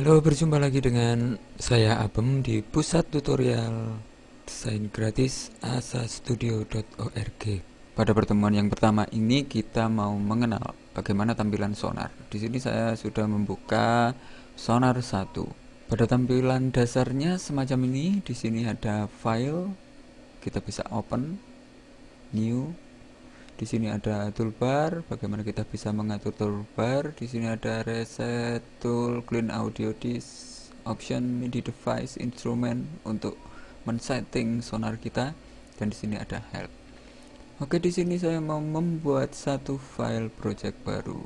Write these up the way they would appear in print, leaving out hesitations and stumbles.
Halo, berjumpa lagi dengan saya Abem di pusat tutorial desain gratis asastudio.org. Pada pertemuan yang pertama ini kita mau mengenal bagaimana tampilan sonar. Di sini saya sudah membuka sonar 1. Pada tampilan dasarnya semacam ini, di sini ada file, kita bisa open, new. Di sini ada toolbar, bagaimana kita bisa mengatur toolbar. Di sini ada reset tool, clean audio disk, option MIDI device, instrument untuk men-setting sonar kita, dan di sini ada help. Oke, di sini saya mau membuat satu file project baru.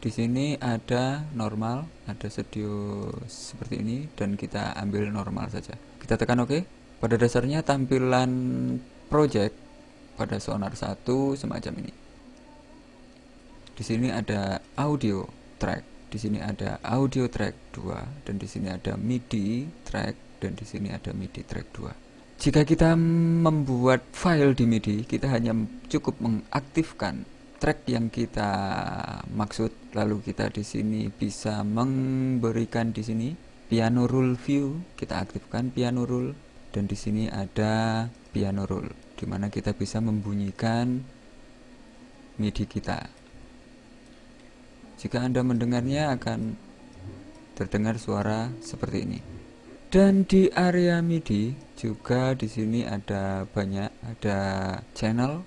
Di sini ada normal, ada studio seperti ini, dan kita ambil normal saja. Kita tekan OK. Pada dasarnya tampilan project pada sonar 1 semacam ini. Di sini ada audio track, di sini ada audio track 2, dan di sini ada MIDI track, dan di sini ada MIDI track 2. Jika kita membuat file di MIDI, kita hanya cukup mengaktifkan track yang kita maksud, lalu kita di sini bisa memberikan di sini piano roll view, kita aktifkan piano roll, dan di sini ada piano roll, di mana kita bisa membunyikan MIDI kita. Jika Anda mendengarnya akan terdengar suara seperti ini. Dan di area MIDI juga di sini ada banyak, ada channel,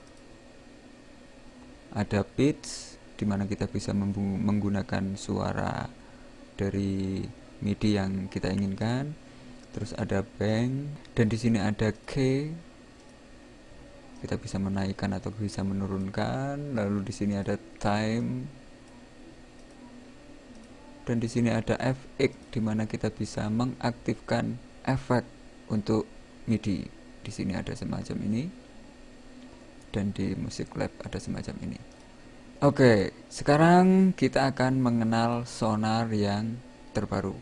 ada pitch, di mana kita bisa menggunakan suara dari MIDI yang kita inginkan. Terus ada bank, dan di sini ada key, kita bisa menaikkan atau bisa menurunkan. Lalu di sini ada time, dan di sini ada FX, di mana kita bisa mengaktifkan efek untuk MIDI. Di sini ada semacam ini, dan di Music Lab ada semacam ini. Oke, sekarang kita akan mengenal sonar yang terbaru.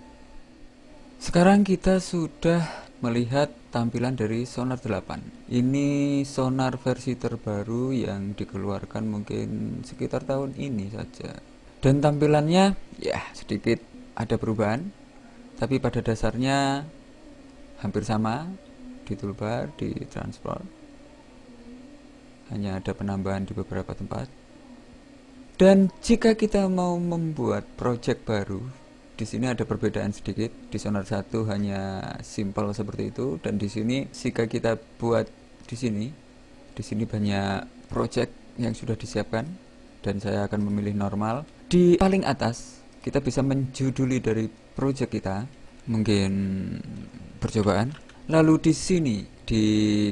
Sekarang kita sudah melihat tampilan dari sonar 8. Ini sonar versi terbaru yang dikeluarkan mungkin sekitar tahun ini saja. Dan tampilannya ya sedikit ada perubahan, tapi pada dasarnya hampir sama di toolbar, di transport. Hanya ada penambahan di beberapa tempat. Dan jika kita mau membuat project baru, di sini ada perbedaan sedikit. Di sonar 1 hanya simple seperti itu, dan di sini jika kita buat di sini banyak project yang sudah disiapkan, dan saya akan memilih normal. Di paling atas kita bisa menjuduli dari project kita, mungkin percobaan. Lalu di sini di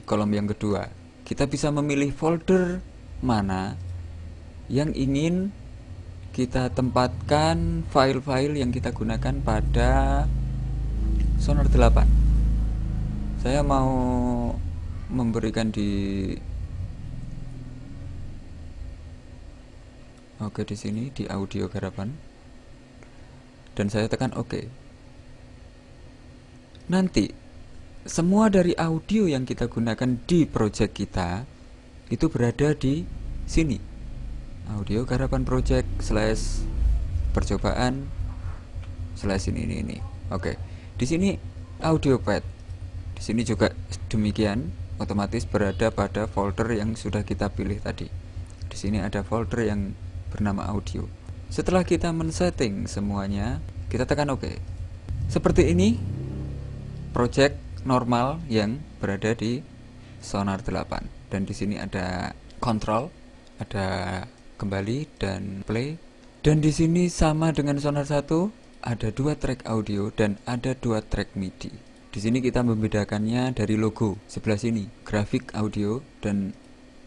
kolom yang kedua kita bisa memilih folder mana yang ingin kita tempatkan file-file yang kita gunakan pada sonar 8. Saya mau memberikan di di sini di audio garapan, dan saya tekan OK. Nanti semua dari audio yang kita gunakan di project kita itu berada di sini. Audio garapan project / percobaan / ini. Oke. Di sini audio pad. Di sini juga demikian, otomatis berada pada folder yang sudah kita pilih tadi. Di sini ada folder yang bernama audio. Setelah kita men-setting semuanya, kita tekan OK. Seperti ini project normal yang berada di sonar 8. Dan di sini ada control, ada kembali dan play. Dan di sini sama dengan sonar 1, ada 2 track audio dan ada 2 track MIDI. Di sini kita membedakannya dari logo sebelah sini, grafik audio, dan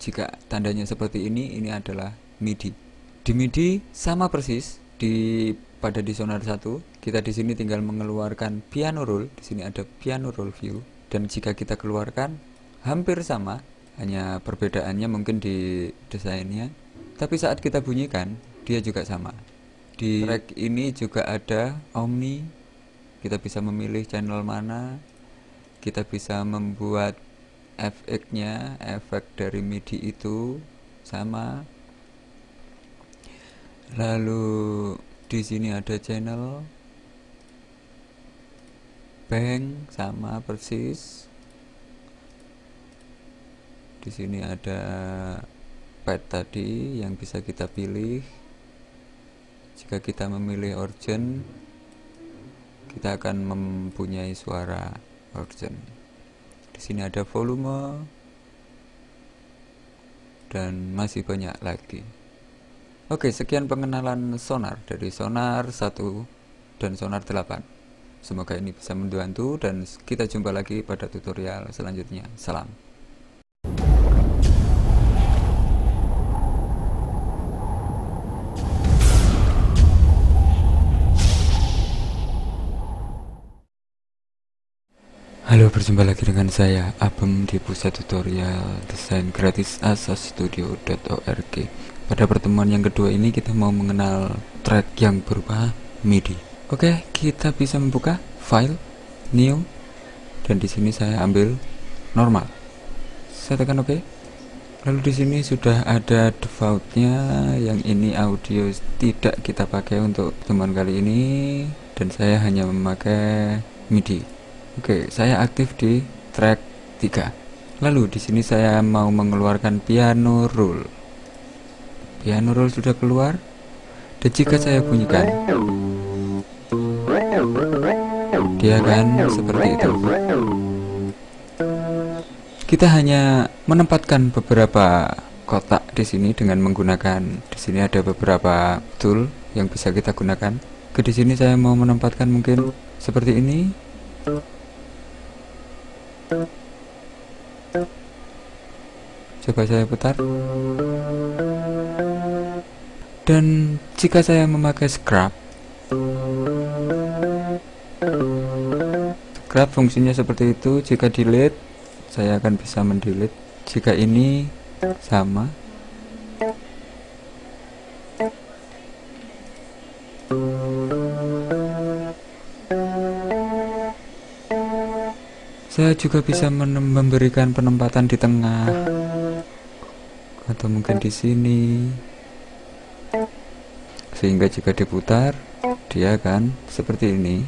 jika tandanya seperti ini adalah MIDI. Di MIDI sama persis pada di sonar 1, kita di sini tinggal mengeluarkan piano roll. Di sini ada piano roll view, dan jika kita keluarkan hampir sama, hanya perbedaannya mungkin di desainnya, tapi saat kita bunyikan dia juga sama. Di track ini juga ada omni, kita bisa memilih channel mana, kita bisa membuat efeknya, efek dari MIDI itu sama. Lalu di sini ada channel, bank sama persis. Di sini ada pad tadi yang bisa kita pilih. Jika kita memilih urgent, kita akan mempunyai suara urgent. Di sini ada volume dan masih banyak lagi. Oke, sekian pengenalan sonar dari sonar 1 dan sonar 8. Semoga ini bisa membantu dan kita jumpa lagi pada tutorial selanjutnya. Salam. Halo, berjumpa lagi dengan saya Abem di pusat tutorial desain gratis asastudio.org. Pada pertemuan yang kedua ini kita mau mengenal track yang berupa MIDI. Oke, kita bisa membuka file new dan di sini saya ambil normal. Saya tekan oke. Lalu di sini sudah ada defaultnya, yang ini audio tidak kita pakai untuk pertemuan kali ini dan saya hanya memakai MIDI. Oke, saya aktif di track 3. Lalu di sini saya mau mengeluarkan piano roll. Piano roll sudah keluar. Dan jika saya bunyikan, dia akan seperti itu. Kita hanya menempatkan beberapa kotak di sini dengan menggunakan, di sini ada beberapa tool yang bisa kita gunakan. Di sini saya mau menempatkan mungkin seperti ini. Coba saya putar. Dan jika saya memakai scrub fungsinya seperti itu. Jika delete, saya akan bisa mendelete. Jika ini sama, saya juga bisa memberikan penempatan di tengah atau mungkin di sini, sehingga jika diputar dia akan seperti ini.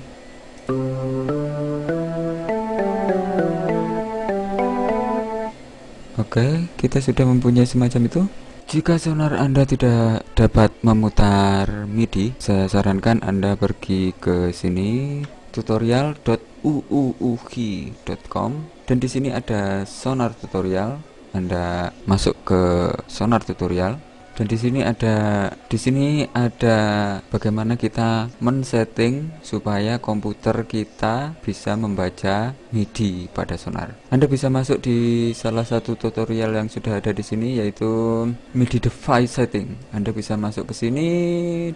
Oke, kita sudah mempunyai semacam itu. Jika sonar Anda tidak dapat memutar MIDI, saya sarankan Anda pergi ke sini, tutorial.uuuhi.com, dan di sini ada sonar tutorial. Anda masuk ke sonar tutorial dan di sini ada bagaimana kita men-setting supaya komputer kita bisa membaca MIDI pada sonar. Anda bisa masuk di salah satu tutorial yang sudah ada di sini, yaitu MIDI device setting. Anda bisa masuk ke sini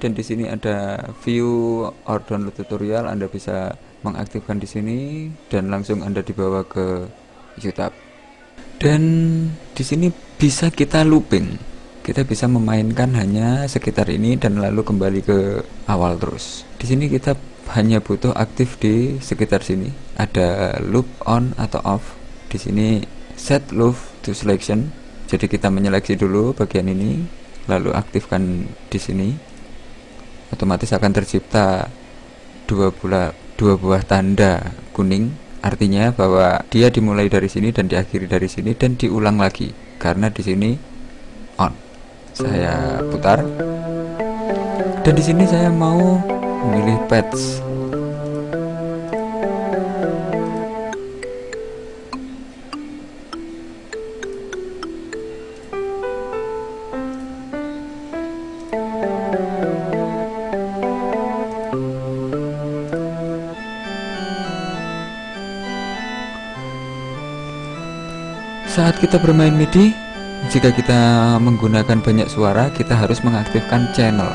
dan di sini ada view or download tutorial. Anda bisa mengaktifkan di sini dan langsung Anda dibawa ke YouTube. Dan di sini bisa kita looping. Kita bisa memainkan hanya sekitar ini dan lalu kembali ke awal terus. Di sini kita hanya butuh aktif di sekitar sini. Ada loop on atau off. Di sini set loop to selection. Jadi kita menyeleksi dulu bagian ini, lalu aktifkan di sini. Otomatis akan tercipta dua buah tanda kuning. Artinya bahwa dia dimulai dari sini dan diakhiri dari sini dan diulang lagi karena di sini on. Saya putar. Dan di sini saya mau memilih patch. Saat kita bermain MIDI, jika kita menggunakan banyak suara, kita harus mengaktifkan channel.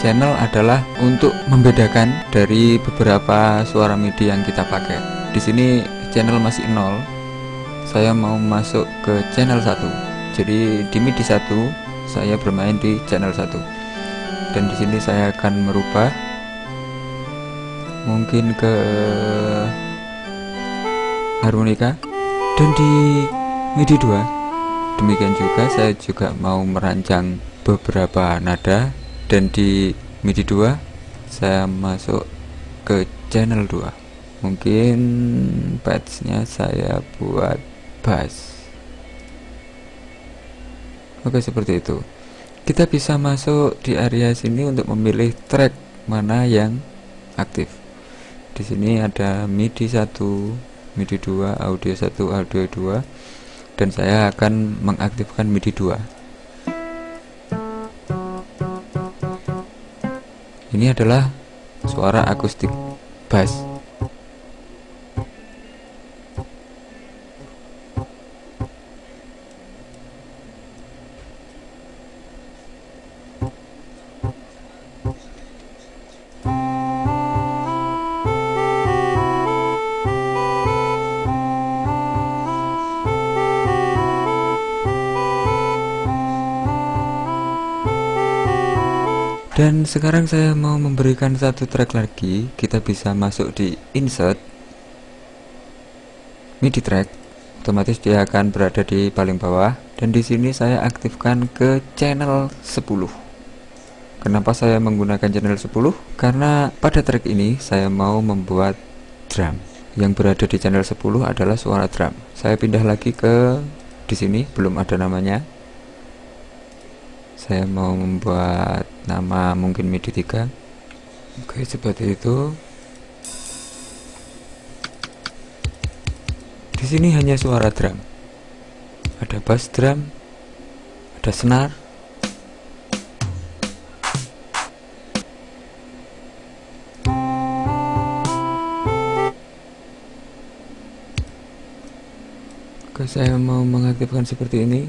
Channel adalah untuk membedakan dari beberapa suara MIDI yang kita pakai. Di sini channel masih 0. Saya mau masuk ke channel 1. Jadi di MIDI 1 saya bermain di channel 1. Dan di sini saya akan merubah mungkin ke harmonika. Dan di MIDI 2 demikian juga, saya juga mau merancang beberapa nada. Dan di MIDI 2 saya masuk ke channel 2. Mungkin patchnya saya buat bass. Oke, seperti itu. Kita bisa masuk di area sini untuk memilih track mana yang aktif. Di sini ada MIDI 1, MIDI 2, audio 1, audio 2, dan saya akan mengaktifkan MIDI 2. Ini adalah suara akustik bass. Dan sekarang saya mau memberikan satu track lagi. Kita bisa masuk di insert MIDI track, otomatis dia akan berada di paling bawah, dan di sini saya aktifkan ke channel 10. Kenapa saya menggunakan channel 10? Karena pada track ini saya mau membuat drum. Yang berada di channel 10 adalah suara drum. Saya pindah lagi ke di sini, belum ada namanya. Saya mau membuat nama mungkin MIDI 3. Oke, seperti itu. Di sini hanya suara drum. Ada bass drum, ada senar. Oke, saya mau mengaktifkan seperti ini.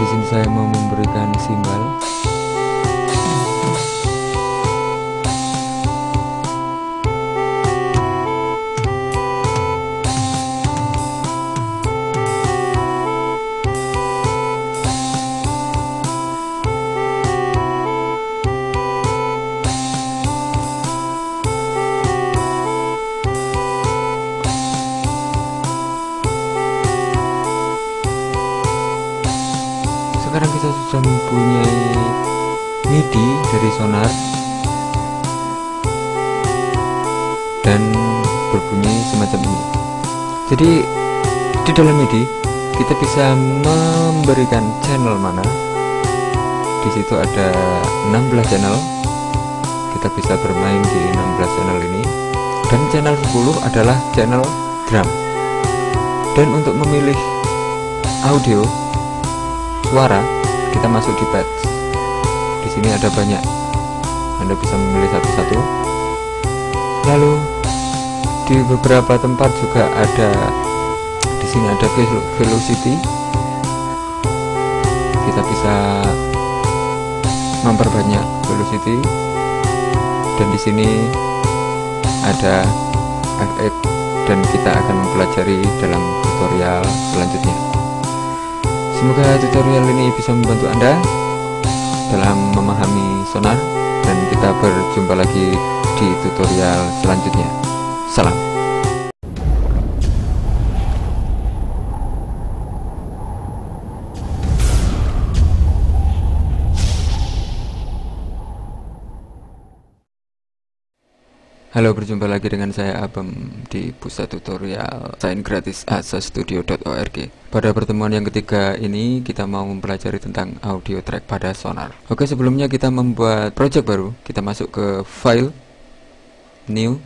Di sini saya mau memberikan simbal. Sekarang kita sudah mempunyai MIDI dari Sonar dan berbunyi semacam ini. Jadi di dalam MIDI kita bisa memberikan channel mana. Di situ ada 16 channel. Kita bisa bermain di 16 channel ini. Dan channel 10 adalah channel drum. Dan untuk memilih audio suara, kita masuk di patch. Di sini ada banyak. Anda bisa memilih satu-satu. Lalu di beberapa tempat juga ada. Di sini ada velocity. Kita bisa memperbanyak velocity. Dan di sini ada FX, dan kita akan mempelajari dalam tutorial selanjutnya. Semoga tutorial ini bisa membantu Anda dalam memahami Sonar, dan kita berjumpa lagi di tutorial selanjutnya. Salam. Halo, berjumpa lagi dengan saya Abem di pusat tutorial desain gratis asastudio.org. Pada pertemuan yang ketiga ini kita mau mempelajari tentang audio track pada Sonar. Oke, sebelumnya kita membuat project baru. Kita masuk ke file, new,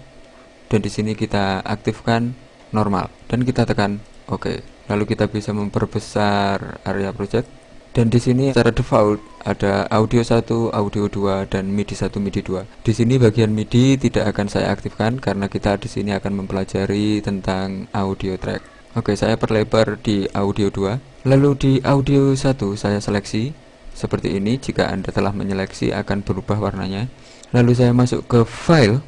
dan di sini kita aktifkan normal dan kita tekan OK. Lalu kita bisa memperbesar area project. Dan di sini secara default ada audio 1, audio 2, dan MIDI 1, MIDI 2. Di sini bagian MIDI tidak akan saya aktifkan karena kita di sini akan mempelajari tentang audio track. Oke, saya perlebar di audio 2. Lalu di audio 1 saya seleksi seperti ini. Jika Anda telah menyeleksi akan berubah warnanya. Lalu saya masuk ke file,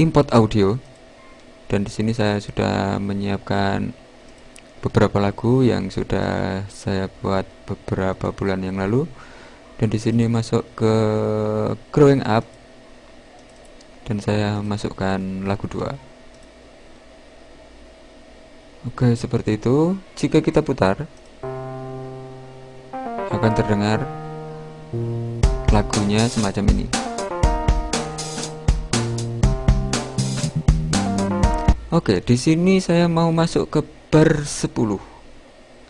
import audio, dan di sini saya sudah menyiapkan beberapa lagu yang sudah saya buat beberapa bulan yang lalu. Dan di sini masuk ke Growing Up, dan saya masukkan lagu 2. Oke, seperti itu. Jika kita putar, akan terdengar lagunya semacam ini. Oke, di sini saya mau masuk ke bar 10.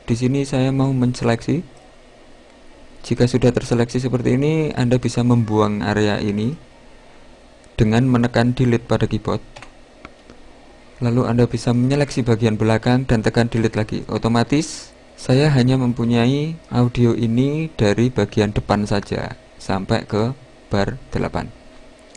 Di sini saya mau menseleksi. Jika sudah terseleksi seperti ini, Anda bisa membuang area ini dengan menekan delete pada keyboard. Lalu Anda bisa menyeleksi bagian belakang dan tekan delete lagi. Otomatis saya hanya mempunyai audio ini dari bagian depan saja sampai ke bar 8.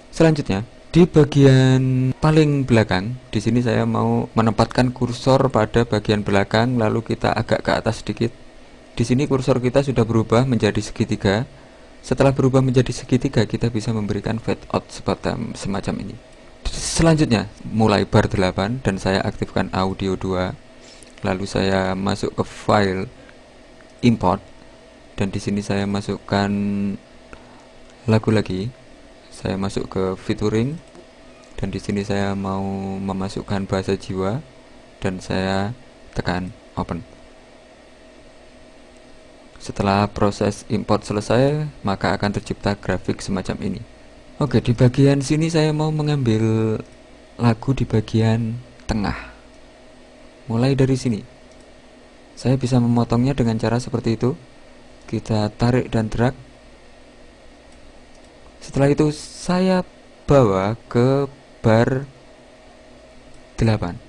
Selanjutnya, di bagian paling belakang, di sini saya mau menempatkan kursor pada bagian belakang, lalu kita agak ke atas sedikit. Di sini kursor kita sudah berubah menjadi segitiga. Setelah berubah menjadi segitiga, kita bisa memberikan fade out semacam ini. Selanjutnya, mulai bar 8 dan saya aktifkan audio 2. Lalu saya masuk ke file, import, dan di sini saya masukkan lagu lagi. Saya masuk ke featuring, dan di sini saya mau memasukkan bahasa jiwa, dan saya tekan open. Setelah proses import selesai, maka akan tercipta grafik semacam ini. Oke, di bagian sini saya mau mengambil lagu di bagian tengah. Mulai dari sini. Saya bisa memotongnya dengan cara seperti itu. Kita tarik dan drag. Setelah itu saya bawa ke bar 8.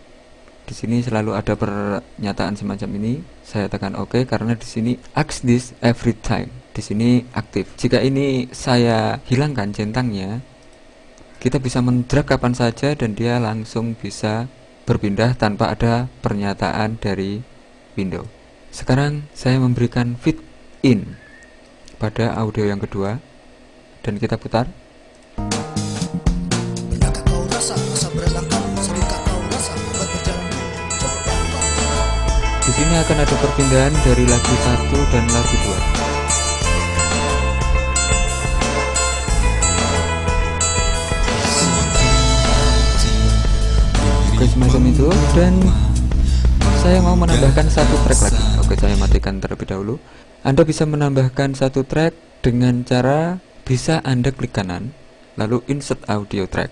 Di sini selalu ada pernyataan semacam ini. Saya tekan OK karena di sini ask this every time. Di sini aktif. Jika ini saya hilangkan centangnya, kita bisa mendrag kapan saja dan dia langsung bisa berpindah tanpa ada pernyataan dari window. Sekarang saya memberikan fit in pada audio yang kedua dan kita putar. Benarkah kau rasa masa berlangkah, sedihkah kau rasa obat berjalan cepat. Di sini akan ada perpindahan dari lagu 1 dan lagu 2. Oke, semacam itu. Dan saya mau menambahkan satu track lagi. Oke, saya matikan terlebih dahulu. Anda bisa menambahkan satu track dengan cara bisa Anda klik kanan, lalu insert audio track.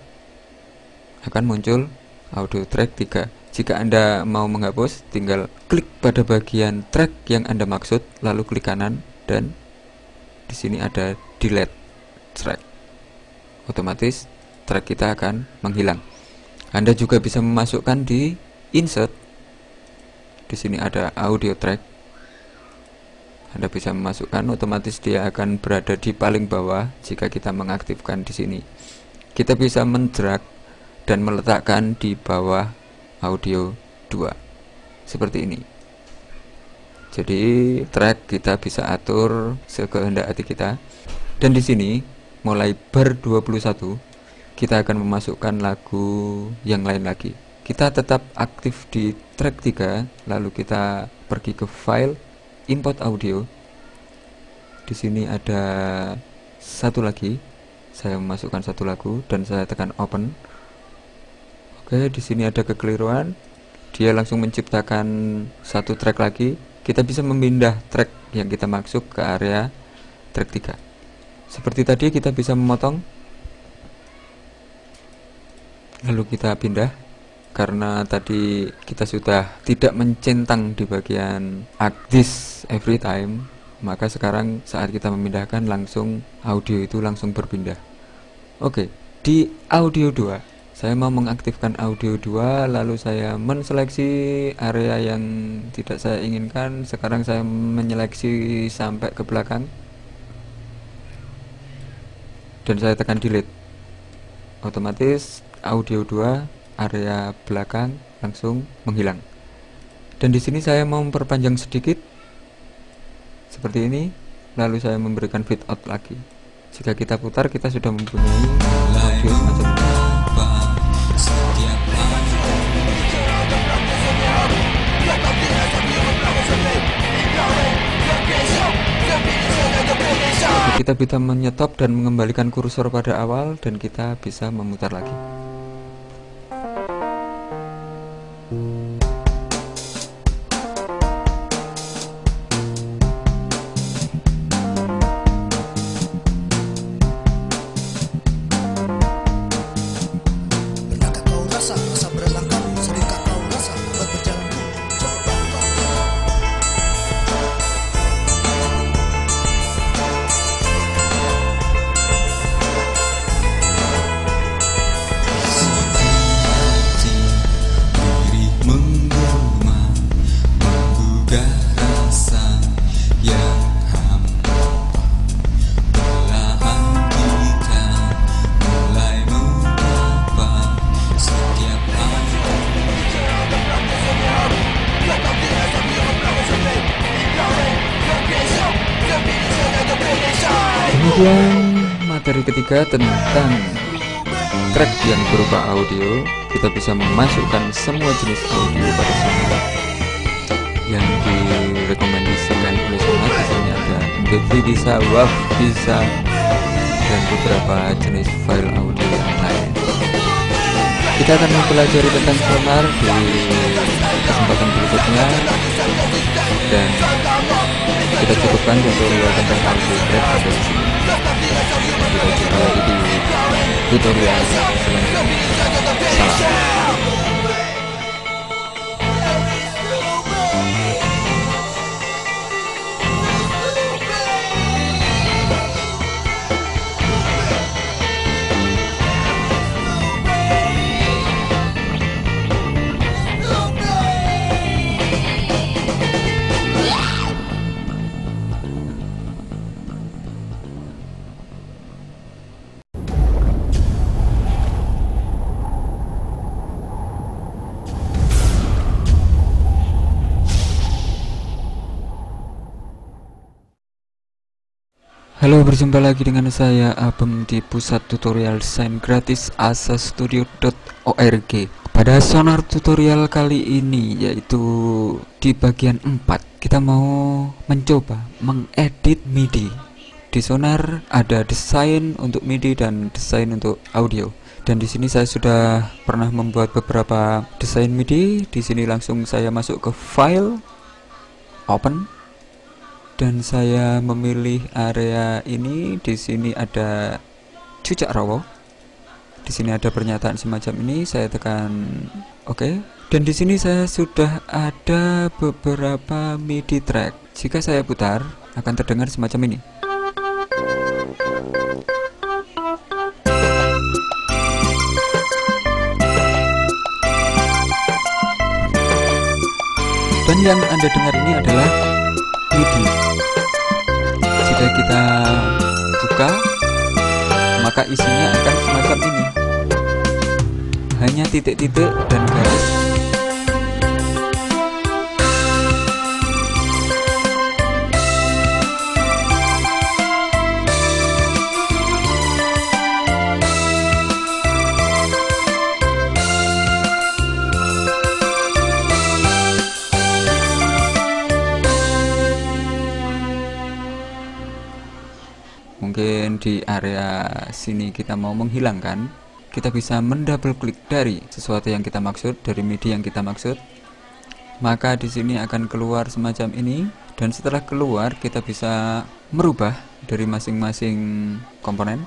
Akan muncul audio track 3. Jika Anda mau menghapus, tinggal klik pada bagian track yang Anda maksud, lalu klik kanan, dan di sini ada delete track. Otomatis track kita akan menghilang. Anda juga bisa memasukkan di insert. Di sini ada audio track. Anda bisa memasukkan, otomatis dia akan berada di paling bawah jika kita mengaktifkan di sini. Kita bisa mendrag dan meletakkan di bawah audio 2. Seperti ini. Jadi track kita bisa atur sekehendak hati kita. Dan di sini mulai bar 21 kita akan memasukkan lagu yang lain lagi. Kita tetap aktif di track 3, lalu kita pergi ke file, import audio. Di sini ada satu lagi. Saya memasukkan satu lagu dan saya tekan open. Oke, di sini ada kekeliruan. Dia langsung menciptakan satu track lagi. Kita bisa memindah track yang kita maksud ke area track 3. Seperti tadi kita bisa memotong, lalu kita pindah. Karena tadi kita sudah tidak mencentang di bagian act this every time, maka sekarang saat kita memindahkan langsung audio itu langsung berpindah. Oke, di audio 2 saya mau mengaktifkan audio 2, lalu saya menseleksi area yang tidak saya inginkan. Sekarang saya menyeleksi sampai ke belakang dan saya tekan delete. Otomatis audio 2 area belakang langsung menghilang. Dan di sini saya mau memperpanjang sedikit seperti ini, lalu saya memberikan fade out lagi. Jika kita putar, kita sudah mempunyai audio semacam ini. Kita bisa menyetop dan mengembalikan kursor pada awal, dan kita bisa memutar lagi. Pernahkah kau rasa berat langkah sedikit kau rasa buat berjalan dulu? Coba kau. Diri menggema, menggugah rasa yang hampa. Perlahan kita mulai menyapa setiap Kemudian materi ketiga tentang track yang berupa audio. Kita bisa memasukkan semua jenis audio pada sonar yang direkomendasikan oleh sonar. Di sini ada MP3 bisa, WAV bisa, dan beberapa jenis file audio yang lain. Kita akan mempelajari tentang sonar di kesempatan berikutnya, dan kita cukupkan tutorial tentang audio track pada di sini. Kita jumpa lagi di tutorial selanjutnya. Salam. Halo, berjumpa lagi dengan saya Abem di pusat tutorial desain gratis asastudio.org. Pada sonar tutorial kali ini, yaitu di bagian 4, kita mau mencoba mengedit MIDI. Di sonar ada desain untuk MIDI dan desain untuk audio. Dan di sini saya sudah pernah membuat beberapa desain MIDI. Di sini langsung saya masuk ke file, open. Dan saya memilih area ini. Di sini ada cucak rawo. Di sini ada pernyataan semacam ini. Saya tekan OK. Dan di sini saya sudah ada beberapa MIDI track. Jika saya putar, akan terdengar semacam ini. Dan yang Anda dengar ini adalah MIDI. Jika kita buka, maka isinya akan semacam ini, hanya titik-titik dan garis. Mungkin di area sini kita mau menghilangkan, kita bisa mendouble klik dari sesuatu yang kita maksud, dari MIDI yang kita maksud. Maka di sini akan keluar semacam ini, dan setelah keluar kita bisa merubah dari masing-masing komponen.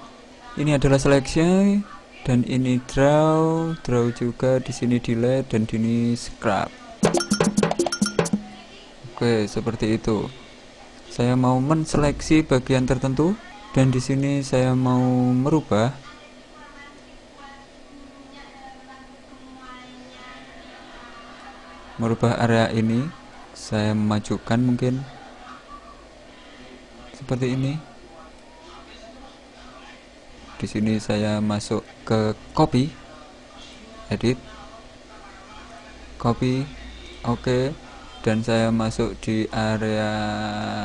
Ini adalah selection, dan ini draw juga, di sini delete, dan di sini scrap. Oke, seperti itu. Saya mau menseleksi bagian tertentu. Dan di sini saya mau merubah area ini. Saya memajukan mungkin seperti ini. Di sini saya masuk ke copy, edit, copy, oke. Dan saya masuk di area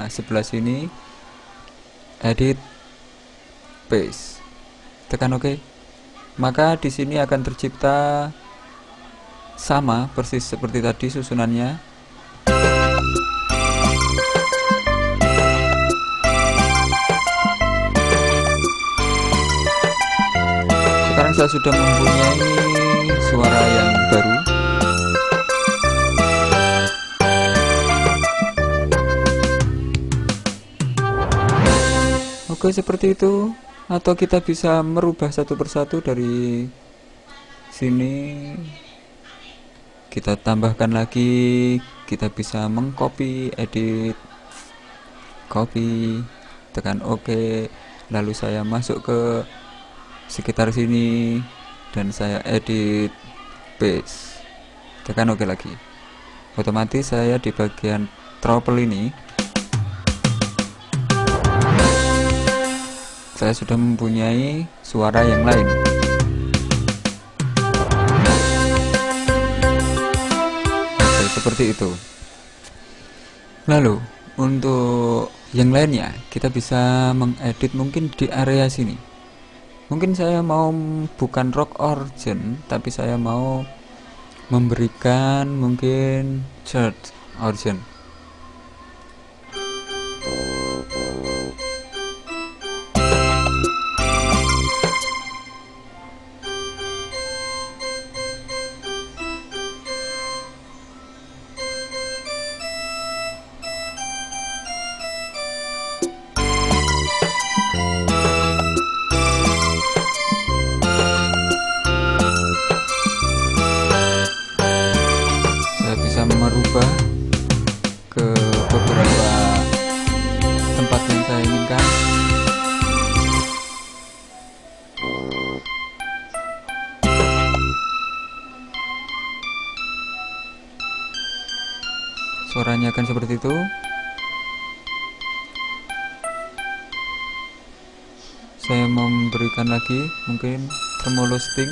sebelah sini. edit, paste, tekan OK. Maka di sini akan tercipta sama persis seperti tadi susunannya. Sekarang saya sudah mempunyai suara yang baru. Oke, seperti itu. Atau kita bisa merubah satu persatu dari sini. Kita tambahkan lagi. Kita bisa mengcopy, edit, copy, tekan OK. Lalu saya masuk ke sekitar sini dan saya edit, paste, tekan OK lagi. Otomatis saya di bagian trouble ini saya sudah mempunyai suara yang lain. Oke, seperti itu. Lalu untuk yang lainnya kita bisa mengedit mungkin di area sini. Mungkin saya mau bukan rock organ, tapi saya mau memberikan mungkin church organ. Merubah ke beberapa tempat yang saya inginkan. Suaranya akan seperti itu. Saya memberikan lagi mungkin tremolo sting.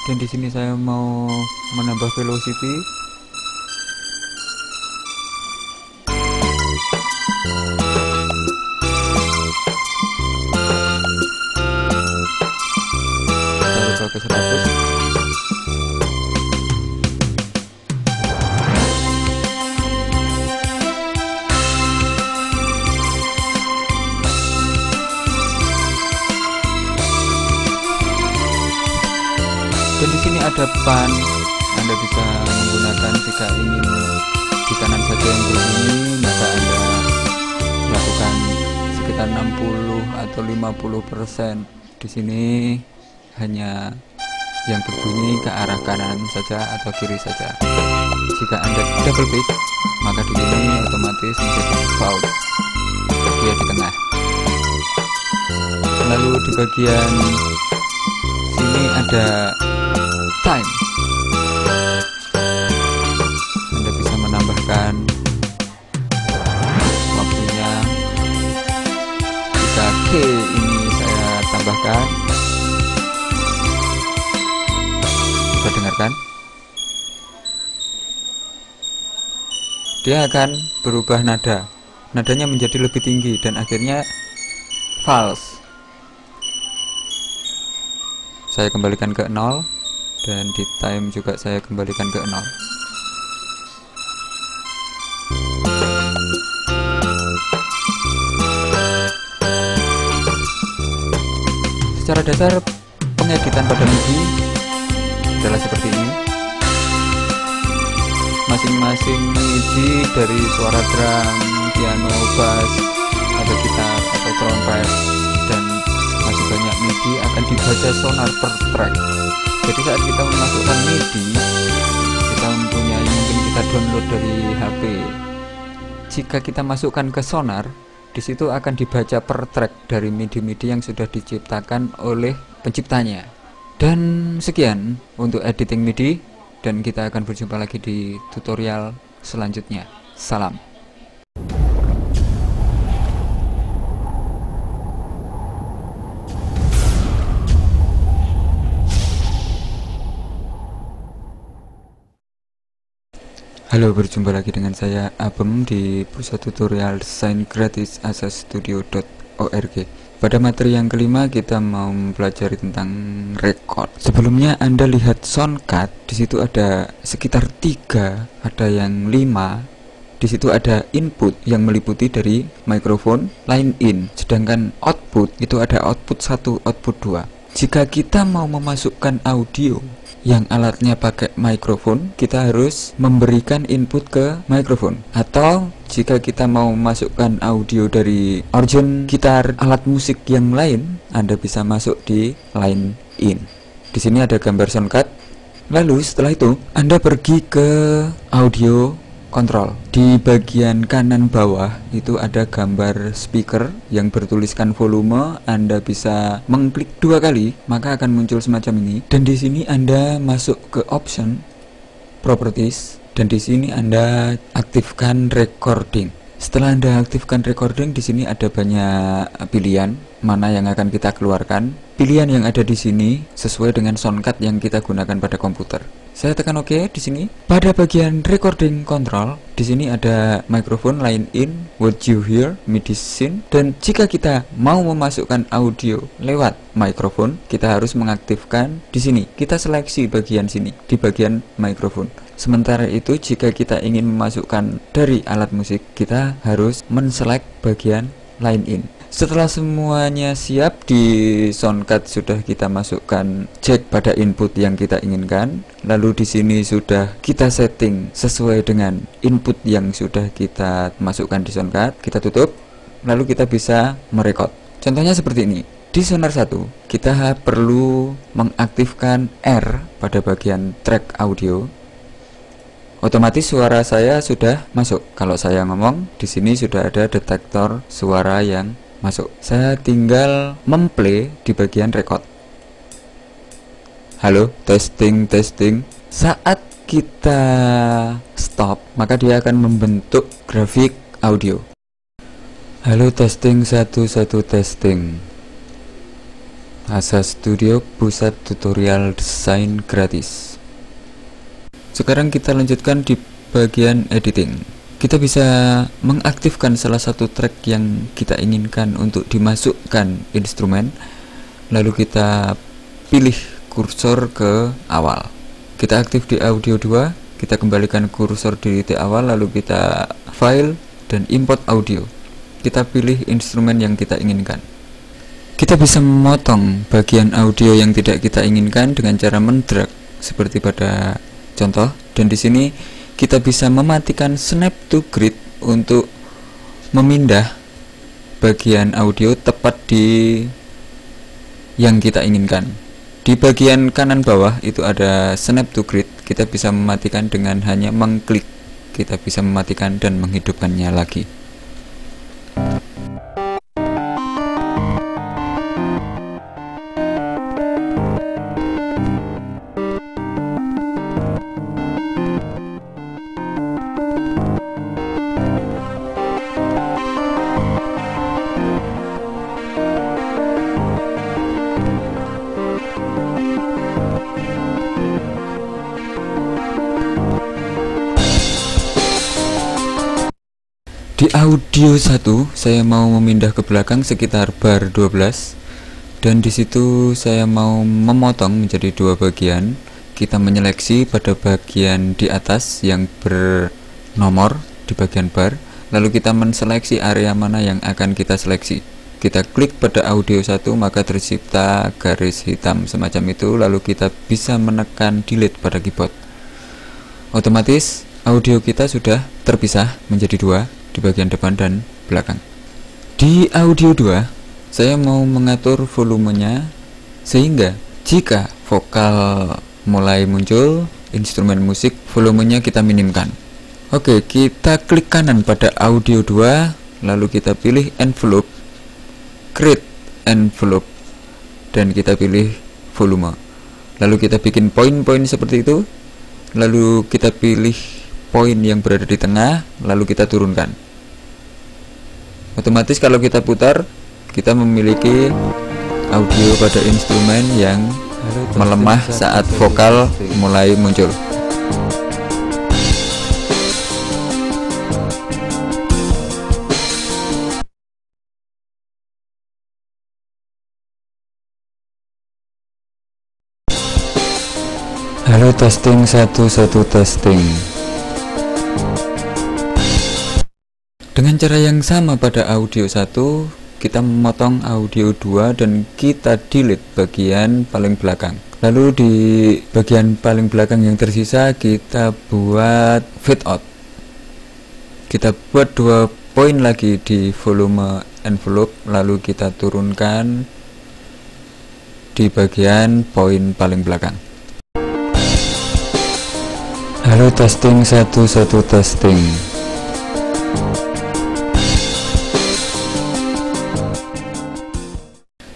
Dan di sini saya mau menambah velocity. Kita ubah ke 100. Dan di sini ada pan, Anda bisa menggunakan jika ingin di kanan saja yang berbunyi, maka Anda lakukan sekitar 60 atau 50%. Di sini hanya yang berbunyi ke arah kanan saja atau kiri saja. Jika Anda double pick, maka di sini otomatis menjadi default, dia di tengah. Lalu di bagian sini ada time. Anda bisa menambahkan waktunya. Jika K ini saya tambahkan, coba dengarkan, dia akan berubah nada. Nadanya menjadi lebih tinggi dan akhirnya false. Saya kembalikan ke 0. Dan di time juga saya kembalikan ke 0. Secara dasar pengeditan pada MIDI adalah seperti ini. Masing-masing MIDI dari suara drum, piano, bass, atau gitar, atau trompet, dan masih banyak MIDI akan dibaca sonar per track. Jadi saat kita memasukkan MIDI, kita mempunyai, mungkin kita download dari HP. Jika kita masukkan ke sonar, di situ akan dibaca per track dari MIDI-MIDI yang sudah diciptakan oleh penciptanya. Dan sekian untuk editing MIDI, dan kita akan berjumpa lagi di tutorial selanjutnya. Salam. Halo, berjumpa lagi dengan saya Abem di pusat tutorial desain gratis asastudio.org. Pada materi yang kelima kita mau mempelajari tentang record. Sebelumnya Anda lihat soundcard, di situ ada sekitar 3, ada yang 5. Di situ ada input yang meliputi dari mikrofon, line in, sedangkan output itu ada output 1, output 2. Jika kita mau memasukkan audio yang alatnya pakai mikrofon, kita harus memberikan input ke mikrofon. Atau jika kita mau memasukkan audio dari organ gitar alat musik yang lain, Anda bisa masuk di line in. Di sini ada gambar soundcard. Lalu setelah itu Anda pergi ke audio control. Di bagian kanan bawah itu ada gambar speaker yang bertuliskan volume. Anda bisa mengklik 2 kali, maka akan muncul semacam ini. Dan di sini Anda masuk ke option, properties, dan di sini Anda aktifkan recording. Setelah Anda aktifkan recording, di sini ada banyak pilihan mana yang akan kita keluarkan. Pilihan yang ada di sini sesuai dengan soundcard yang kita gunakan pada komputer. Saya tekan OK di sini. Pada bagian recording control, di sini ada mikrofon, line in, what you hear, MIDI sync. Dan jika kita mau memasukkan audio lewat mikrofon, kita harus mengaktifkan di sini. Kita seleksi bagian sini di bagian mikrofon. Sementara itu, jika kita ingin memasukkan dari alat musik, kita harus men-select bagian line in. Setelah semuanya siap, di soundcard sudah kita masukkan jack pada input yang kita inginkan. Lalu di sini sudah kita setting sesuai dengan input yang sudah kita masukkan di soundcard. Kita tutup, lalu kita bisa merekod. Contohnya seperti ini. Di sonar 1, kita perlu mengaktifkan R pada bagian track audio. Otomatis suara saya sudah masuk. Kalau saya ngomong, di sini sudah ada detektor suara yang masuk. Saya tinggal memplay di bagian record. Halo, testing. Saat kita stop, maka dia akan membentuk grafik audio. Halo, testing 1 testing. Asa Studio, pusat tutorial desain gratis. Sekarang kita lanjutkan di bagian editing. Kita bisa mengaktifkan salah satu track yang kita inginkan untuk dimasukkan instrumen. Lalu kita pilih kursor ke awal. Kita aktif di audio 2, kita kembalikan kursor di titik awal, lalu kita file dan import audio. Kita pilih instrumen yang kita inginkan. Kita bisa memotong bagian audio yang tidak kita inginkan dengan cara mendrag seperti pada contoh. Dan di sini kita bisa mematikan snap to grid untuk memindah bagian audio tepat di yang kita inginkan. Di bagian kanan bawah itu ada snap to grid. Kita bisa mematikan dengan hanya mengklik. Kita bisa mematikan dan menghidupkannya lagi. Di audio 1 saya mau memindah ke belakang sekitar bar 12, dan di situ saya mau memotong menjadi 2 bagian. Kita menyeleksi pada bagian di atas yang bernomor di bagian bar, lalu kita menseleksi area mana yang akan kita seleksi. Kita klik pada audio 1, maka tercipta garis hitam semacam itu, lalu kita bisa menekan delete pada keyboard. Otomatis audio kita sudah terpisah menjadi 2 di bagian depan dan belakang. Di audio 2 saya mau mengatur volumenya sehingga jika vokal mulai muncul, instrumen musik, volumenya kita minimkan. Oke, kita klik kanan pada audio 2, lalu kita pilih envelope, create envelope, dan kita pilih volume. Lalu kita bikin poin-poin seperti itu, lalu kita pilih poin yang berada di tengah, lalu kita turunkan. Otomatis kalau kita putar, kita memiliki audio pada instrumen yang melemah saat vokal mulai muncul. Halo, testing 1 testing. Dengan cara yang sama pada audio 1, kita memotong audio 2 dan kita delete bagian paling belakang. Lalu di bagian paling belakang yang tersisa kita buat fade out. Kita buat 2 poin lagi di volume envelope, lalu kita turunkan di bagian poin paling belakang. Halo, testing 1 testing.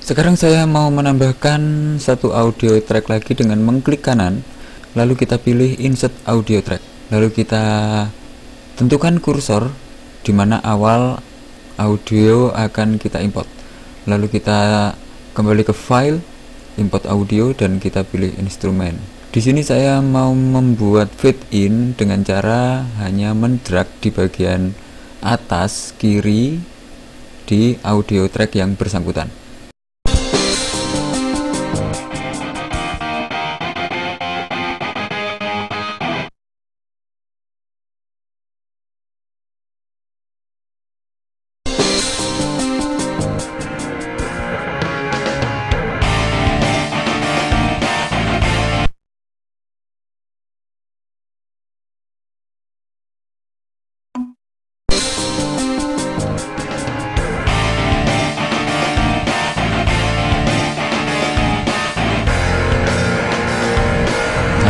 Sekarang saya mau menambahkan satu audio track lagi dengan mengklik kanan, lalu kita pilih insert audio track, lalu kita tentukan kursor di mana awal audio akan kita import, lalu kita kembali ke file, import audio, dan kita pilih instrumen. Di sini saya mau membuat fade in dengan cara hanya mendrag di bagian atas kiri di audio track yang bersangkutan.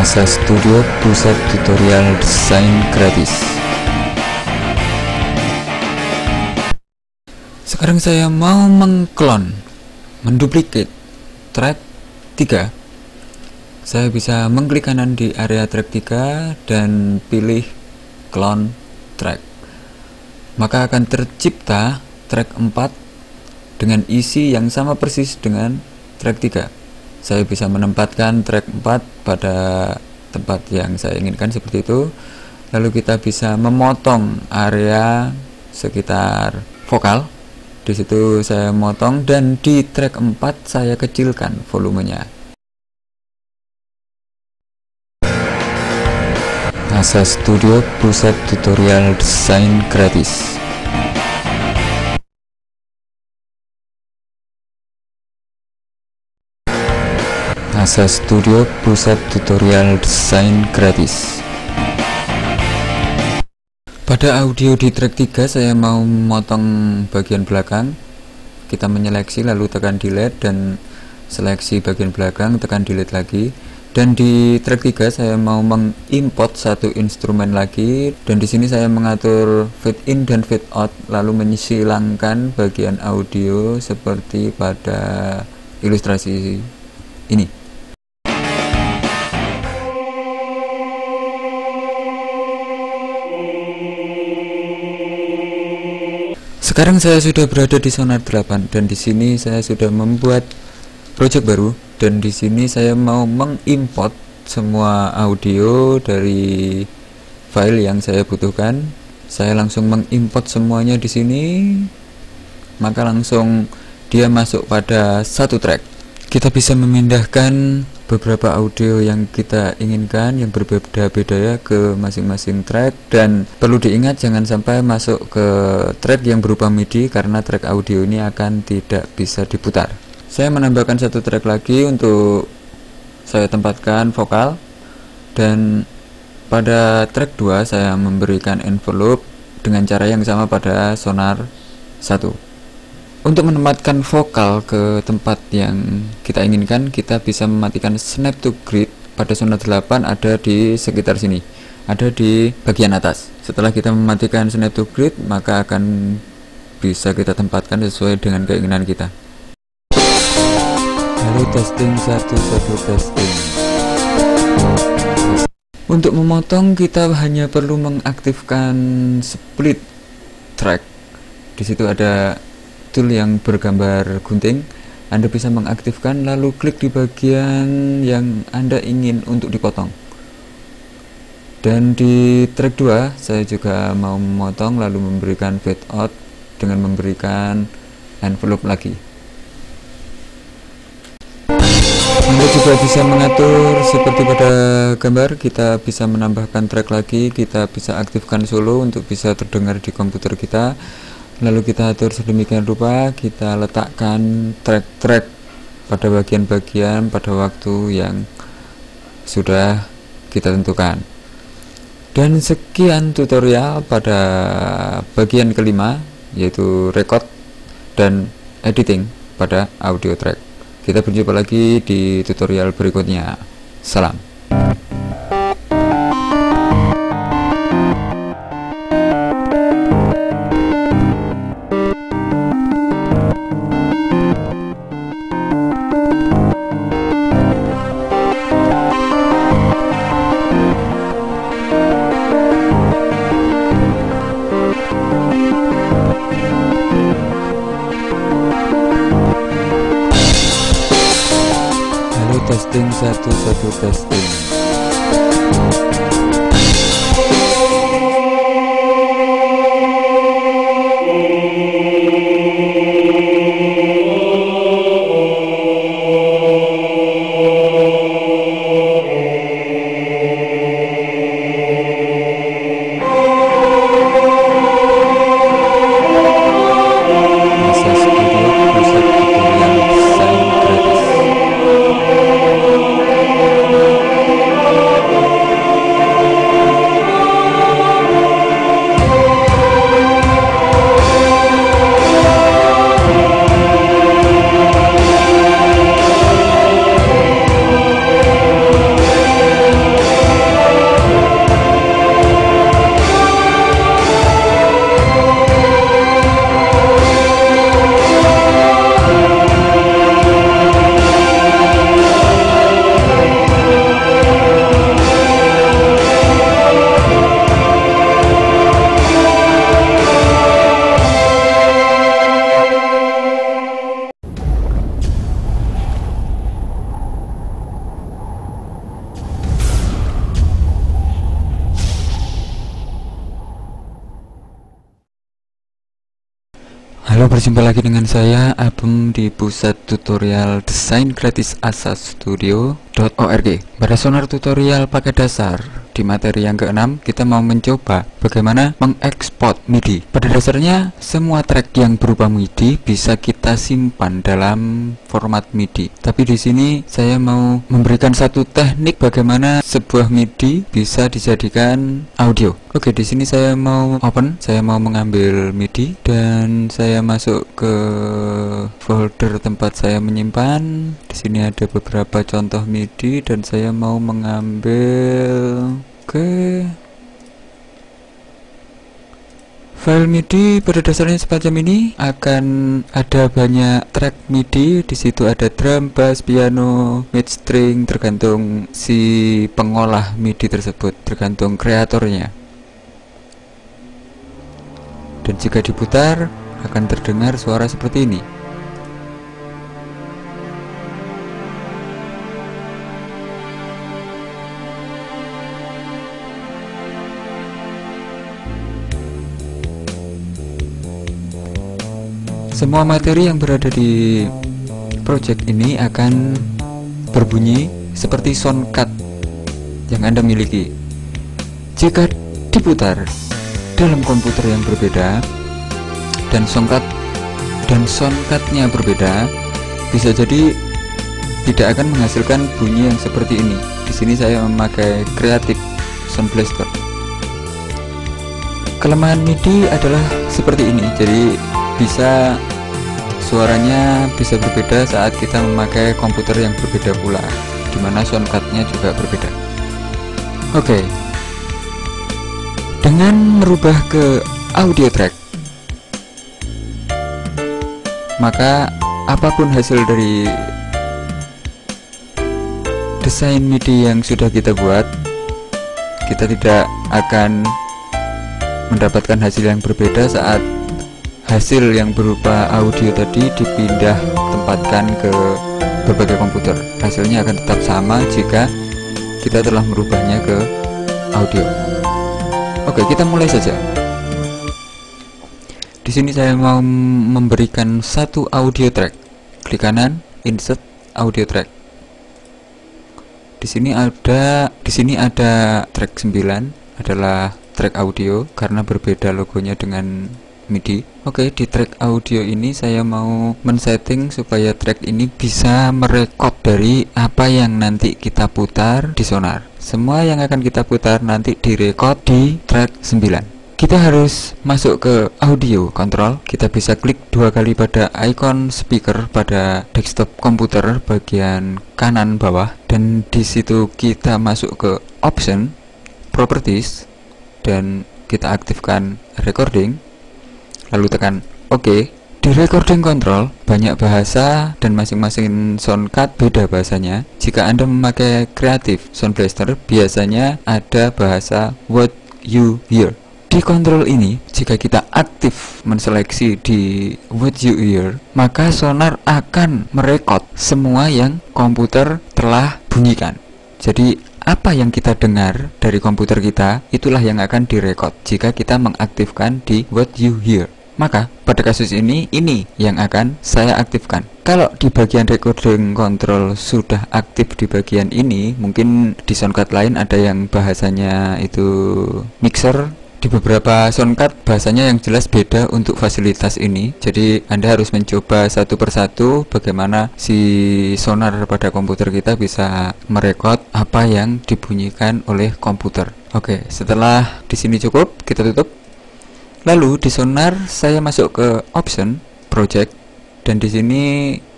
Asa Studio, pusat tutorial desain gratis. Sekarang saya mau mengklon, menduplikat track 3. Saya bisa mengklik kanan di area track 3 dan pilih clone track. Maka akan tercipta track 4 dengan isi yang sama persis dengan track 3. Saya bisa menempatkan track 4 pada tempat yang saya inginkan seperti itu. Lalu kita bisa memotong area sekitar vokal. Di situ saya motong dan di track 4 saya kecilkan volumenya. Asa Studio, pusat tutorial desain gratis. Asa Studio, pusat tutorial desain gratis. Pada audio di track 3 saya mau memotong bagian belakang. Kita menyeleksi lalu tekan delete dan seleksi bagian belakang, tekan delete lagi. Dan di track 3 saya mau mengimport satu instrumen lagi, dan di sini saya mengatur fade in dan fade out lalu menyisilangkan bagian audio seperti pada ilustrasi ini. Sekarang saya sudah berada di Sonar 8 dan di sini saya sudah membuat project baru, dan di sini saya mau mengimport semua audio dari file yang saya butuhkan. Saya langsung mengimport semuanya di sini, maka langsung dia masuk pada satu track. Kita bisa memindahkan beberapa audio yang kita inginkan yang berbeda-beda ya ke masing-masing track, dan perlu diingat jangan sampai masuk ke track yang berupa MIDI karena track audio ini akan tidak bisa diputar. Saya menambahkan satu track lagi untuk saya tempatkan vokal, dan pada track 2 saya memberikan envelope dengan cara yang sama pada Sonar 1. Untuk menempatkan vokal ke tempat yang kita inginkan, kita bisa mematikan snap to grid. Pada Sonar 8 ada di sekitar sini, ada di bagian atas. Setelah kita mematikan snap to grid, maka akan bisa kita tempatkan sesuai dengan keinginan kita. Halo, testing 1 testing. Untuk memotong kita hanya perlu mengaktifkan split track. Di situ ada tool yang bergambar gunting. Anda bisa mengaktifkan lalu klik di bagian yang Anda ingin untuk dipotong. Dan di track 2 saya juga mau memotong lalu memberikan fade out dengan memberikan envelope lagi. Anda juga juga bisa mengatur seperti pada gambar. Kita bisa menambahkan track lagi, kita bisa aktifkan solo untuk bisa terdengar di komputer kita. Lalu kita atur sedemikian rupa, kita letakkan track-track pada bagian-bagian pada waktu yang sudah kita tentukan. Dan sekian tutorial pada bagian kelima, yaitu record dan editing pada audio track. Kita berjumpa lagi di tutorial berikutnya. Salam. Testing 1 testing. Asa Studio Pusat Tutorial Desain Gratis. Halo, berjumpa lagi dengan saya Abem di pusat tutorial desain gratis Asa Studio.org. Pada sonar tutorial pakai dasar di materi yang ke-6, kita mau mencoba bagaimana mengekspor MIDI. Pada dasarnya semua track yang berupa MIDI bisa kita simpan dalam format MIDI. Tapi di sini saya mau memberikan satu teknik bagaimana sebuah MIDI bisa dijadikan audio. Oke, di sini saya mau mengambil MIDI dan saya masuk ke folder tempat saya menyimpan. Di sini ada beberapa contoh MIDI dan saya mau mengambil file MIDI. Pada dasarnya semacam ini, akan ada banyak track MIDI. Di situ ada drum, bass, piano, mid string, tergantung si pengolah MIDI tersebut, tergantung kreatornya. Dan jika diputar akan terdengar suara seperti ini. Semua materi yang berada di project ini akan berbunyi seperti soundcard yang Anda miliki. Jika diputar dalam komputer yang berbeda dan soundcardnya berbeda, bisa jadi tidak akan menghasilkan bunyi yang seperti ini. Di sini saya memakai Creative Sound Blaster. Kelemahan MIDI adalah seperti ini, jadi suaranya bisa berbeda saat kita memakai komputer yang berbeda pula, dimana soundcardnya juga berbeda. Oke, dengan merubah ke audio track, maka apapun hasil dari desain MIDI yang sudah kita buat, kita tidak akan mendapatkan hasil yang berbeda saat hasil yang berupa audio tadi dipindah tempatkan ke berbagai komputer. Hasilnya akan tetap sama jika kita telah merubahnya ke audio. Oke, kita mulai saja. Di sini saya mau memberikan satu audio track. Klik kanan, insert audio track. Di sini ada track 9 adalah track audio karena berbeda logonya dengan MIDI. Oke, di track audio ini saya mau men-setting supaya track ini bisa merekod dari apa yang nanti kita putar di Sonar. Semua yang akan kita putar nanti direkod di track 9. Kita harus masuk ke audio control. Kita bisa klik 2 kali pada icon speaker pada desktop komputer bagian kanan bawah, dan di situ kita masuk ke option, properties, dan kita aktifkan recording. Lalu tekan OK. Di recording control banyak bahasa dan masing-masing sound card beda bahasanya. Jika Anda memakai Creative Sound Blaster, biasanya ada bahasa what you hear. Di kontrol ini, jika kita aktif menseleksi di what you hear, maka Sonar akan merekod semua yang komputer telah bunyikan. Jadi apa yang kita dengar dari komputer kita, itulah yang akan direkod jika kita mengaktifkan di what you hear. Maka pada kasus ini yang akan saya aktifkan. Kalau di bagian recording control sudah aktif di bagian ini, mungkin di soundcard lain ada yang bahasanya itu mixer. Di beberapa soundcard bahasanya yang jelas beda untuk fasilitas ini. Jadi Anda harus mencoba satu persatu bagaimana si Sonar pada komputer kita bisa merekod apa yang dibunyikan oleh komputer. Oke, setelah di sini cukup, kita tutup. Lalu di Sonar saya masuk ke option project, dan di sini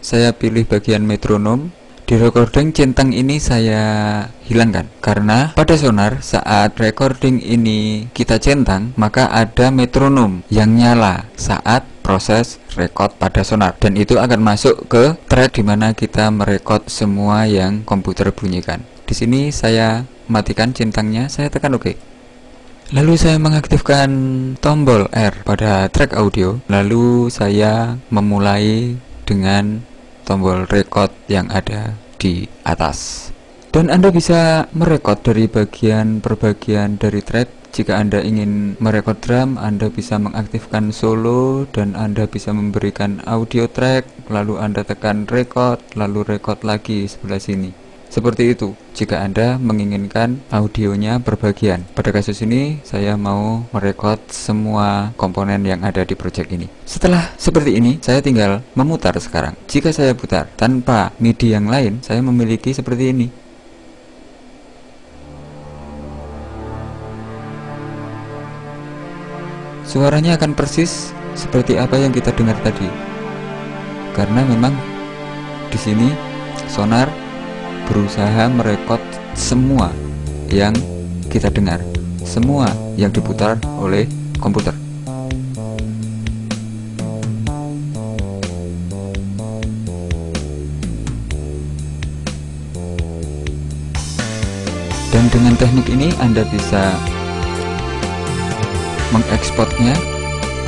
saya pilih bagian metronom. Di recording centang ini saya hilangkan karena pada Sonar saat recording ini kita centang, maka ada metronom yang nyala saat proses record pada Sonar, dan itu akan masuk ke track dimana kita merekod semua yang komputer bunyikan. Di sini saya matikan centangnya, saya tekan OK. Lalu saya mengaktifkan tombol R pada track audio. Lalu saya memulai dengan tombol record yang ada di atas. Dan Anda bisa merekod dari bagian per bagian dari track. Jika Anda ingin merekod drum, Anda bisa mengaktifkan solo dan Anda bisa memberikan audio track. Lalu Anda tekan record, lalu record lagi sebelah sini. Seperti itu jika Anda menginginkan audionya berbagian. Pada kasus ini saya mau merekod semua komponen yang ada di project ini. Setelah seperti ini, saya tinggal memutar sekarang. Jika saya putar tanpa MIDI yang lain, saya memiliki seperti ini. Suaranya akan persis seperti apa yang kita dengar tadi. Karena memang di sini Sonar berusaha merekod semua yang kita dengar, semua yang diputar oleh komputer. Dan dengan teknik ini Anda bisa mengekspornya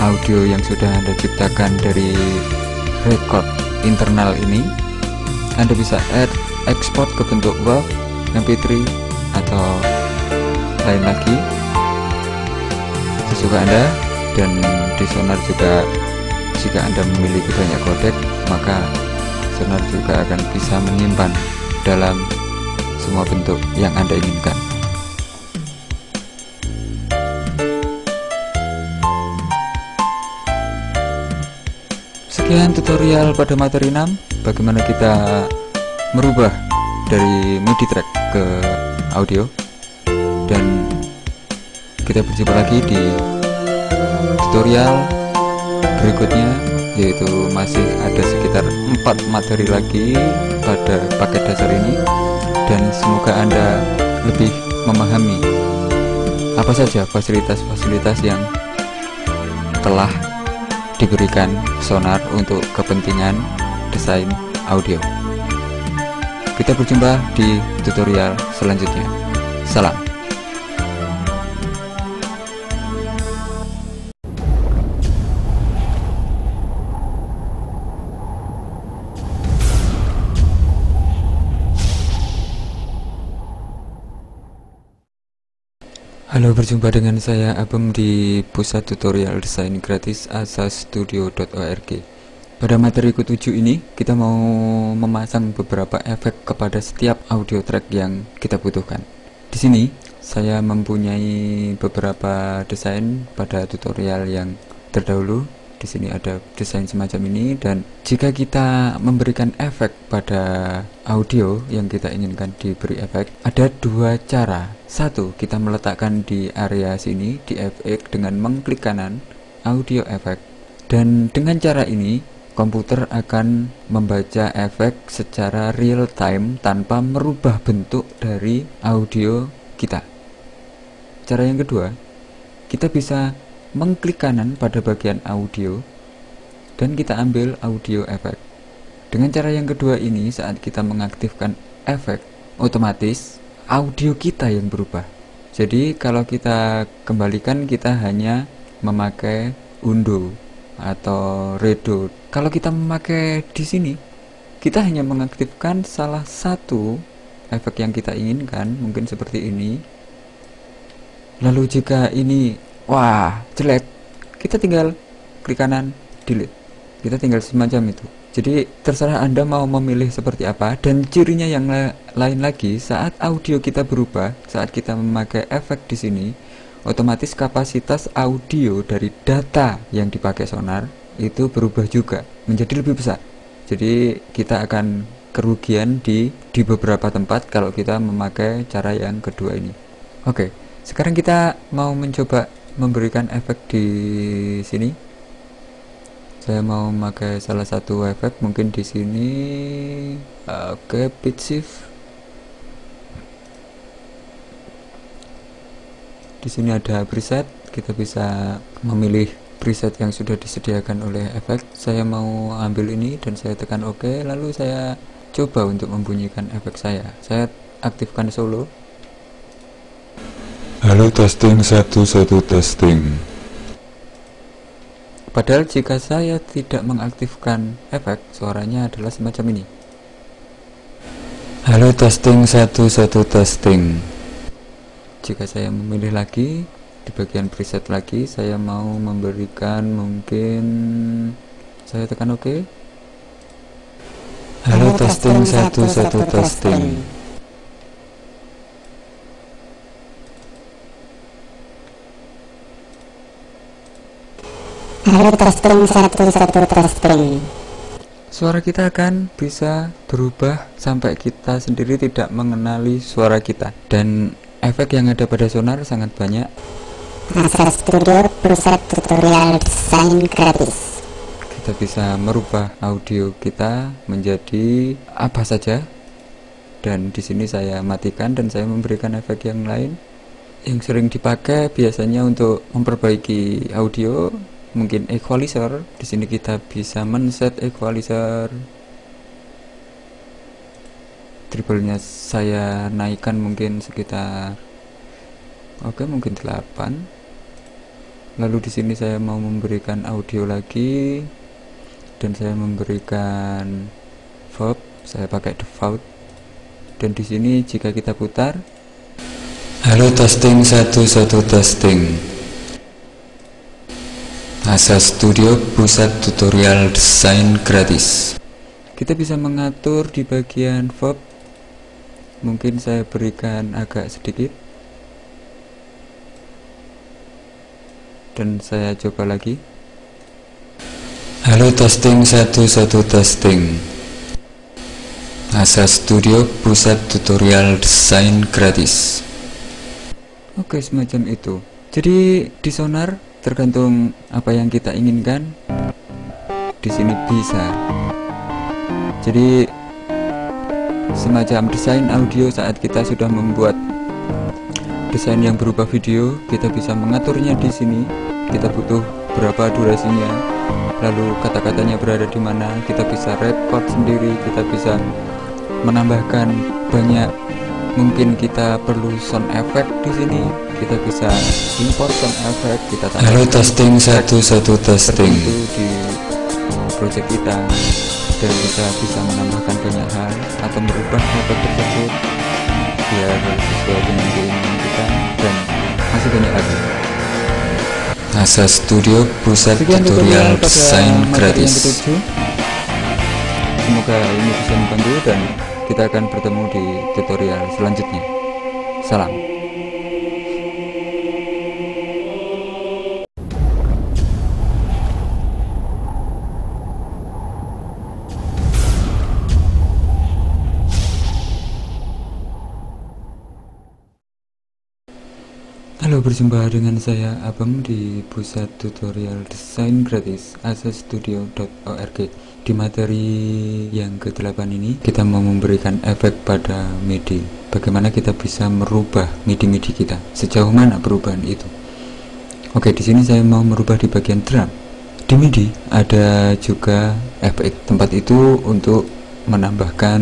audio yang sudah Anda ciptakan dari record internal ini. Anda bisa ekspor ke bentuk WAV, MP3, atau lain lagi sesuka Anda. Dan di Sonar juga, jika Anda memiliki banyak kodek, maka Sonar juga akan bisa menyimpan dalam semua bentuk yang Anda inginkan. Sekian tutorial pada materi 6, bagaimana kita merubah dari MIDI track ke audio. Dan kita berjumpa lagi di tutorial berikutnya, yaitu masih ada sekitar 4 materi lagi pada paket dasar ini. Dan semoga Anda lebih memahami apa saja fasilitas-fasilitas yang telah diberikan Sonar untuk kepentingan desain audio. Kita berjumpa di tutorial selanjutnya. Salam. Halo, berjumpa dengan saya Abem di pusat tutorial desain gratis asastudio.org. Pada materi ke-7 ini, kita mau memasang beberapa efek kepada setiap audio track yang kita butuhkan. Di sini, saya mempunyai beberapa desain pada tutorial yang terdahulu. Di sini ada desain semacam ini, dan jika kita memberikan efek pada audio yang kita inginkan diberi efek, ada dua cara. Satu, kita meletakkan di area sini, di efek, dengan mengklik kanan, audio efek. Dan dengan cara ini, komputer akan membaca efek secara real time tanpa merubah bentuk dari audio kita. Cara yang kedua, kita bisa mengklik kanan pada bagian audio dan kita ambil audio efek. Dengan cara yang kedua ini, saat kita mengaktifkan efek, otomatis audio kita yang berubah. Jadi kalau kita kembalikan, kita hanya memakai undo atau redo. Kalau kita memakai di sini, kita hanya mengaktifkan salah satu efek yang kita inginkan, mungkin seperti ini. Lalu jika ini wah jelek, kita tinggal klik kanan, delete. Kita tinggal semacam itu. Jadi terserah Anda mau memilih seperti apa. Dan cirinya yang lain lagi, saat audio kita berubah, saat kita memakai efek di sini, otomatis kapasitas audio dari data yang dipakai sonar itu berubah juga menjadi lebih besar. Jadi kita akan kerugian di beberapa tempat kalau kita memakai cara yang kedua ini. Oke, sekarang kita mau mencoba memberikan efek di sini. Saya mau memakai salah satu efek, mungkin di sini. Oke, pitch shift. Di sini ada preset, kita bisa memilih preset yang sudah disediakan oleh efek. Saya mau ambil ini dan saya tekan OK, lalu saya coba untuk membunyikan efek saya. Saya aktifkan solo. Halo testing 1 testing. Padahal jika saya tidak mengaktifkan efek, suaranya adalah semacam ini. Halo testing 1 testing. Jika saya memilih lagi di bagian preset lagi, saya mau memberikan, mungkin saya tekan OK. Halo testing 1 testing. Halo testing 1 testing. Suara kita akan bisa berubah sampai kita sendiri tidak mengenali suara kita. Dan efek yang ada pada sonar sangat banyak. Asa Studio pusat tutorial desain gratis. Kita bisa merubah audio kita menjadi apa saja. Dan di sini saya matikan dan saya memberikan efek yang lain yang sering dipakai biasanya untuk memperbaiki audio, mungkin equalizer. Di sini kita bisa men-set equalizer. Treble-nya saya naikkan mungkin sekitar mungkin 8. Lalu di sini saya mau memberikan audio lagi dan saya memberikan verb, saya pakai default. Dan di sini jika kita putar, halo testing 1 testing. Asa Studio pusat tutorial desain gratis. kita bisa mengatur di bagian verb. Mungkin saya berikan agak sedikit dan saya coba lagi. Halo testing 1 testing. Asa Studio pusat tutorial desain gratis. Oke, semacam itu. Jadi di sonar tergantung apa yang kita inginkan. Di sini bisa. Jadi semacam desain audio, saat kita sudah membuat desain yang berupa video, kita bisa mengaturnya di sini. Kita butuh berapa durasinya, lalu kata-katanya berada di mana. Kita bisa record sendiri, kita bisa menambahkan banyak. Mungkin kita perlu sound effect di sini, kita bisa import sound effect. Kita halo testing 1 testing. Itu di project kita. Dan kita bisa menambahkan banyak hal atau merubah efek tersebut biar sesuai dengan keinginan kita, dan masih banyak lagi. Asa Studio, pusat Sekian tutorial pada desain materi yang gratis. ketujuh. Semoga ini bisa membantu dan kita akan bertemu di tutorial selanjutnya. Salam. Halo, berjumpa dengan saya Abang di pusat tutorial desain gratis asastudio.org. Di materi yang ke-8 ini kita mau memberikan efek pada MIDI. Bagaimana kita bisa merubah MIDI kita? Sejauh mana perubahan itu? Oke, di sini saya mau merubah di bagian drum. Di MIDI ada juga efek. Tempat itu untuk menambahkan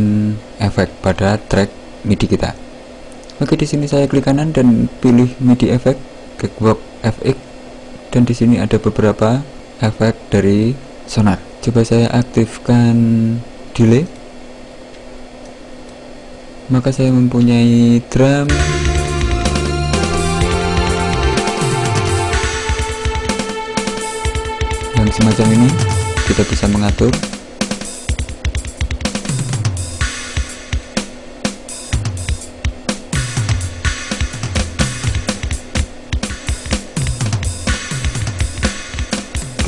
efek pada track MIDI kita. Oke, di sini saya klik kanan dan pilih MIDI efek, Cakewalk FX, dan di sini ada beberapa efek dari Sonar. Coba saya aktifkan delay. Maka saya mempunyai drum, yang semacam ini. Kita bisa mengatur.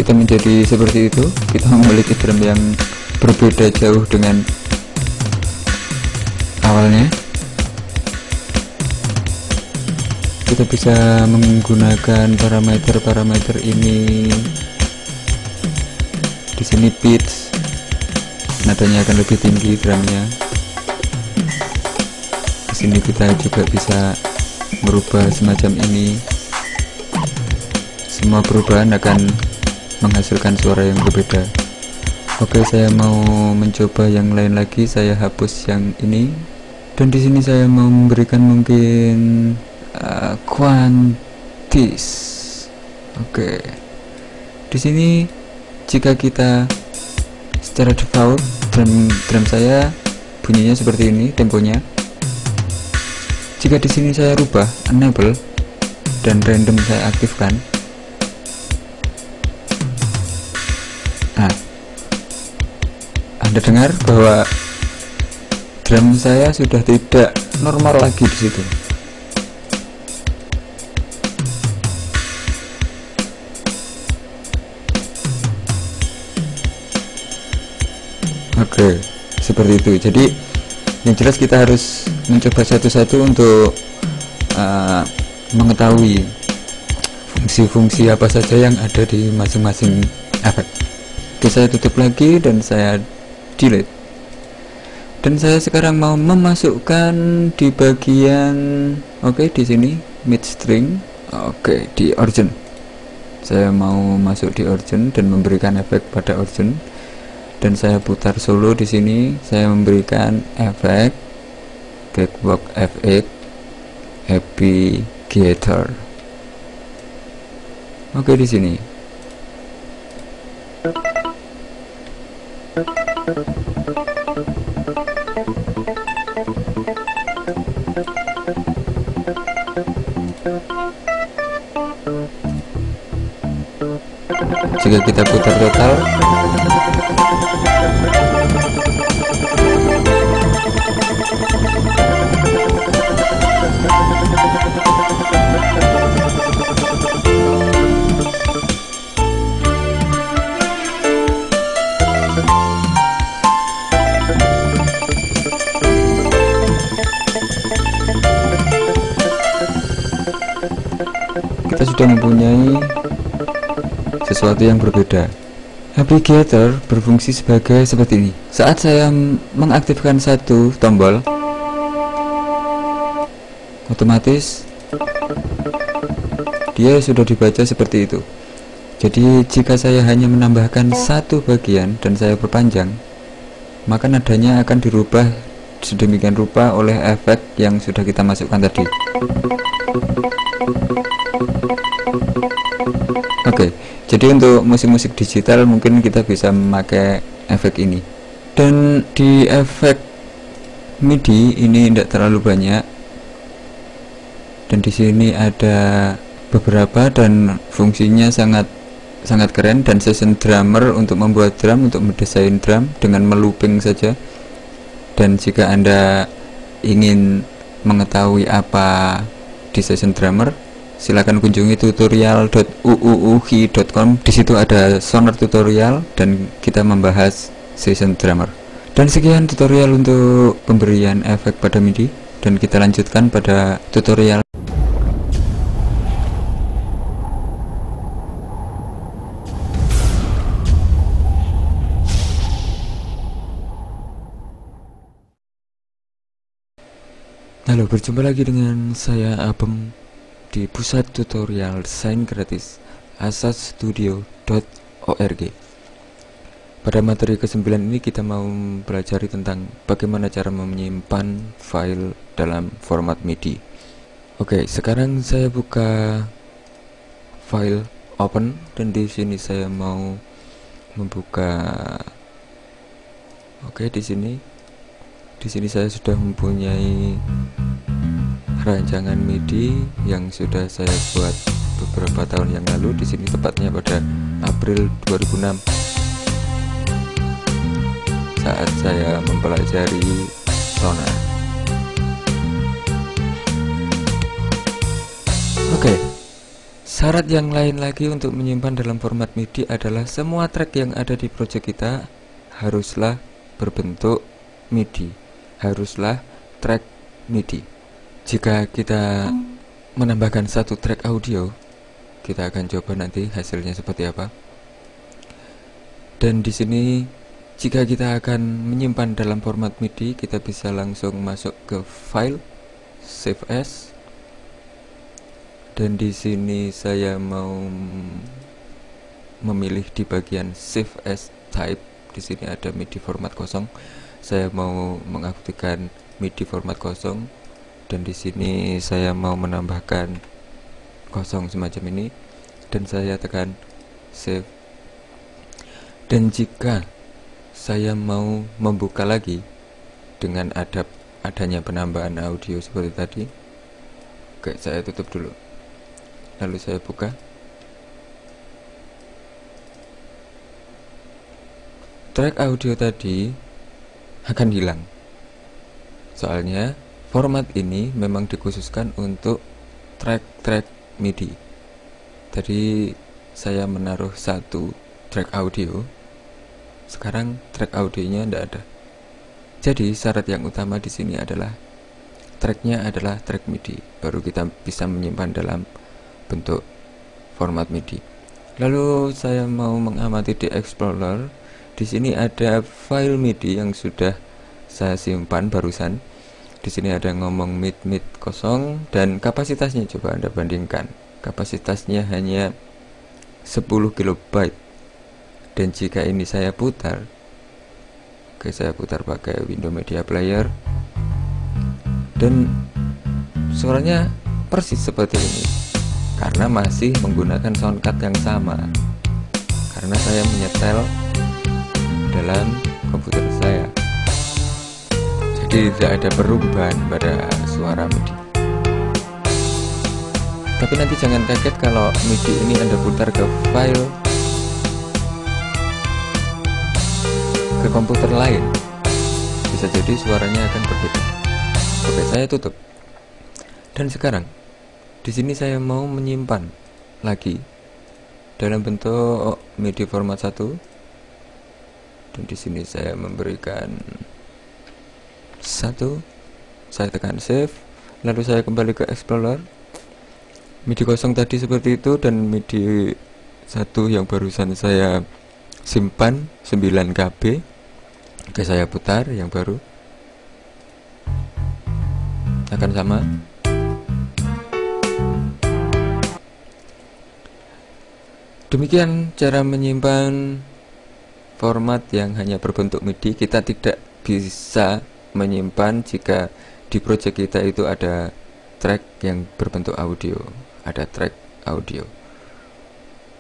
Kita menjadi seperti itu. Kita memiliki drum yang berbeda jauh dengan awalnya. Kita bisa menggunakan parameter ini. Di sini pitch, nadanya akan lebih tinggi drumnya. Di sini kita juga bisa merubah semacam ini. Semua perubahan akan menghasilkan suara yang berbeda. Oke, saya mau mencoba yang lain lagi. Saya hapus yang ini, dan di sini saya mau memberikan mungkin quantis. Oke, di sini jika kita secara default drum saya bunyinya seperti ini, temponya. Jika di sini saya rubah enable dan random saya aktifkan, Anda dengar bahwa drum saya sudah tidak normal lagi di situ. Oke, seperti itu. Jadi yang jelas kita harus mencoba satu-satu untuk mengetahui fungsi-fungsi apa saja yang ada di masing-masing efek. Oke, saya tutup lagi dan saya delete. Dan saya sekarang mau memasukkan di bagian di sini mid string. Oke, di origin. Saya mau masuk di origin dan memberikan efek pada origin. Dan saya putar solo di sini. Saya memberikan efek Cakewalk FX Happy Guitar. Oke, di sini. Jika kita putar total, kita sudah mempunyai sesuatu yang berbeda. Happy Guitar berfungsi seperti ini. Saat saya mengaktifkan satu tombol, otomatis dia sudah dibaca seperti itu. Jadi jika saya hanya menambahkan satu bagian dan saya perpanjang, maka nadanya akan dirubah sedemikian rupa oleh efek yang sudah kita masukkan tadi. Oke, jadi untuk musik-musik digital mungkin kita bisa memakai efek ini. Dan di efek MIDI ini tidak terlalu banyak. Dan di sini ada beberapa dan fungsinya sangat keren, dan session drummer untuk membuat drum, untuk mendesain drum dengan melooping saja. Dan jika Anda ingin mengetahui apa di session drummer, silakan kunjungi tutorial.uuuhi.com. Di situ ada sonar tutorial dan kita membahas session drummer. Dan sekian tutorial untuk pemberian efek pada MIDI, dan kita lanjutkan pada tutorial. Halo, berjumpa lagi dengan saya Abem di pusat tutorial desain gratis asastudio.org. Pada materi ke-9 ini kita mau belajar tentang bagaimana cara menyimpan file dalam format MIDI. Oke, sekarang saya buka file open, dan di sini saya mau membuka. Oke, di sini saya sudah mempunyai rancangan MIDI yang sudah saya buat beberapa tahun yang lalu. Di sini tepatnya pada April 2006 saat saya mempelajari sonar. Oke, syarat yang lain lagi untuk menyimpan dalam format MIDI adalah semua track yang ada di project kita haruslah berbentuk MIDI, haruslah track MIDI. Jika kita menambahkan satu track audio, kita akan coba nanti hasilnya seperti apa. Dan di sini jika kita akan menyimpan dalam format MIDI, kita bisa langsung masuk ke file, save as. Dan di sini saya mau memilih di bagian save as type. Di sini ada MIDI format kosong. Saya mau mengaktifkan MIDI format kosong, dan di sini saya mau menambahkan kosong semacam ini, dan saya tekan save. Dan jika saya mau membuka lagi dengan adanya penambahan audio seperti tadi, oke, saya tutup dulu, lalu saya buka. Track audio tadi akan hilang, soalnya format ini memang dikhususkan untuk track MIDI. Tadi saya menaruh satu track audio, sekarang track audionya tidak ada. Jadi syarat yang utama di sini adalah tracknya adalah track MIDI, baru kita bisa menyimpan dalam bentuk format MIDI. Lalu saya mau mengamati di Explorer. Di sini ada file MIDI yang sudah saya simpan barusan. Di sini ada ngomong mid kosong, dan kapasitasnya coba Anda bandingkan. Kapasitasnya hanya 10 KB. Dan jika ini saya putar, oke, saya putar pakai Windows Media Player, dan suaranya persis seperti ini karena masih menggunakan soundcard yang sama, karena saya menyetel dalam komputer saya. Jadi tidak ada perubahan pada suara MIDI. Tapi nanti jangan kaget kalau MIDI ini Anda putar ke file, ke komputer lain, bisa jadi suaranya akan berbeda. Oke, saya tutup. Dan sekarang di sini saya mau menyimpan lagi dalam bentuk MIDI format 1. Dan di sini saya memberikan 1, saya tekan save, lalu saya kembali ke Explorer. MIDI kosong tadi seperti itu, dan MIDI 1 yang barusan saya simpan 9 KB. Oke, saya putar yang baru, akan sama. Demikian cara menyimpan format yang hanya berbentuk MIDI. Kita tidak bisa menyimpan jika di project kita itu ada track yang berbentuk audio, ada track audio.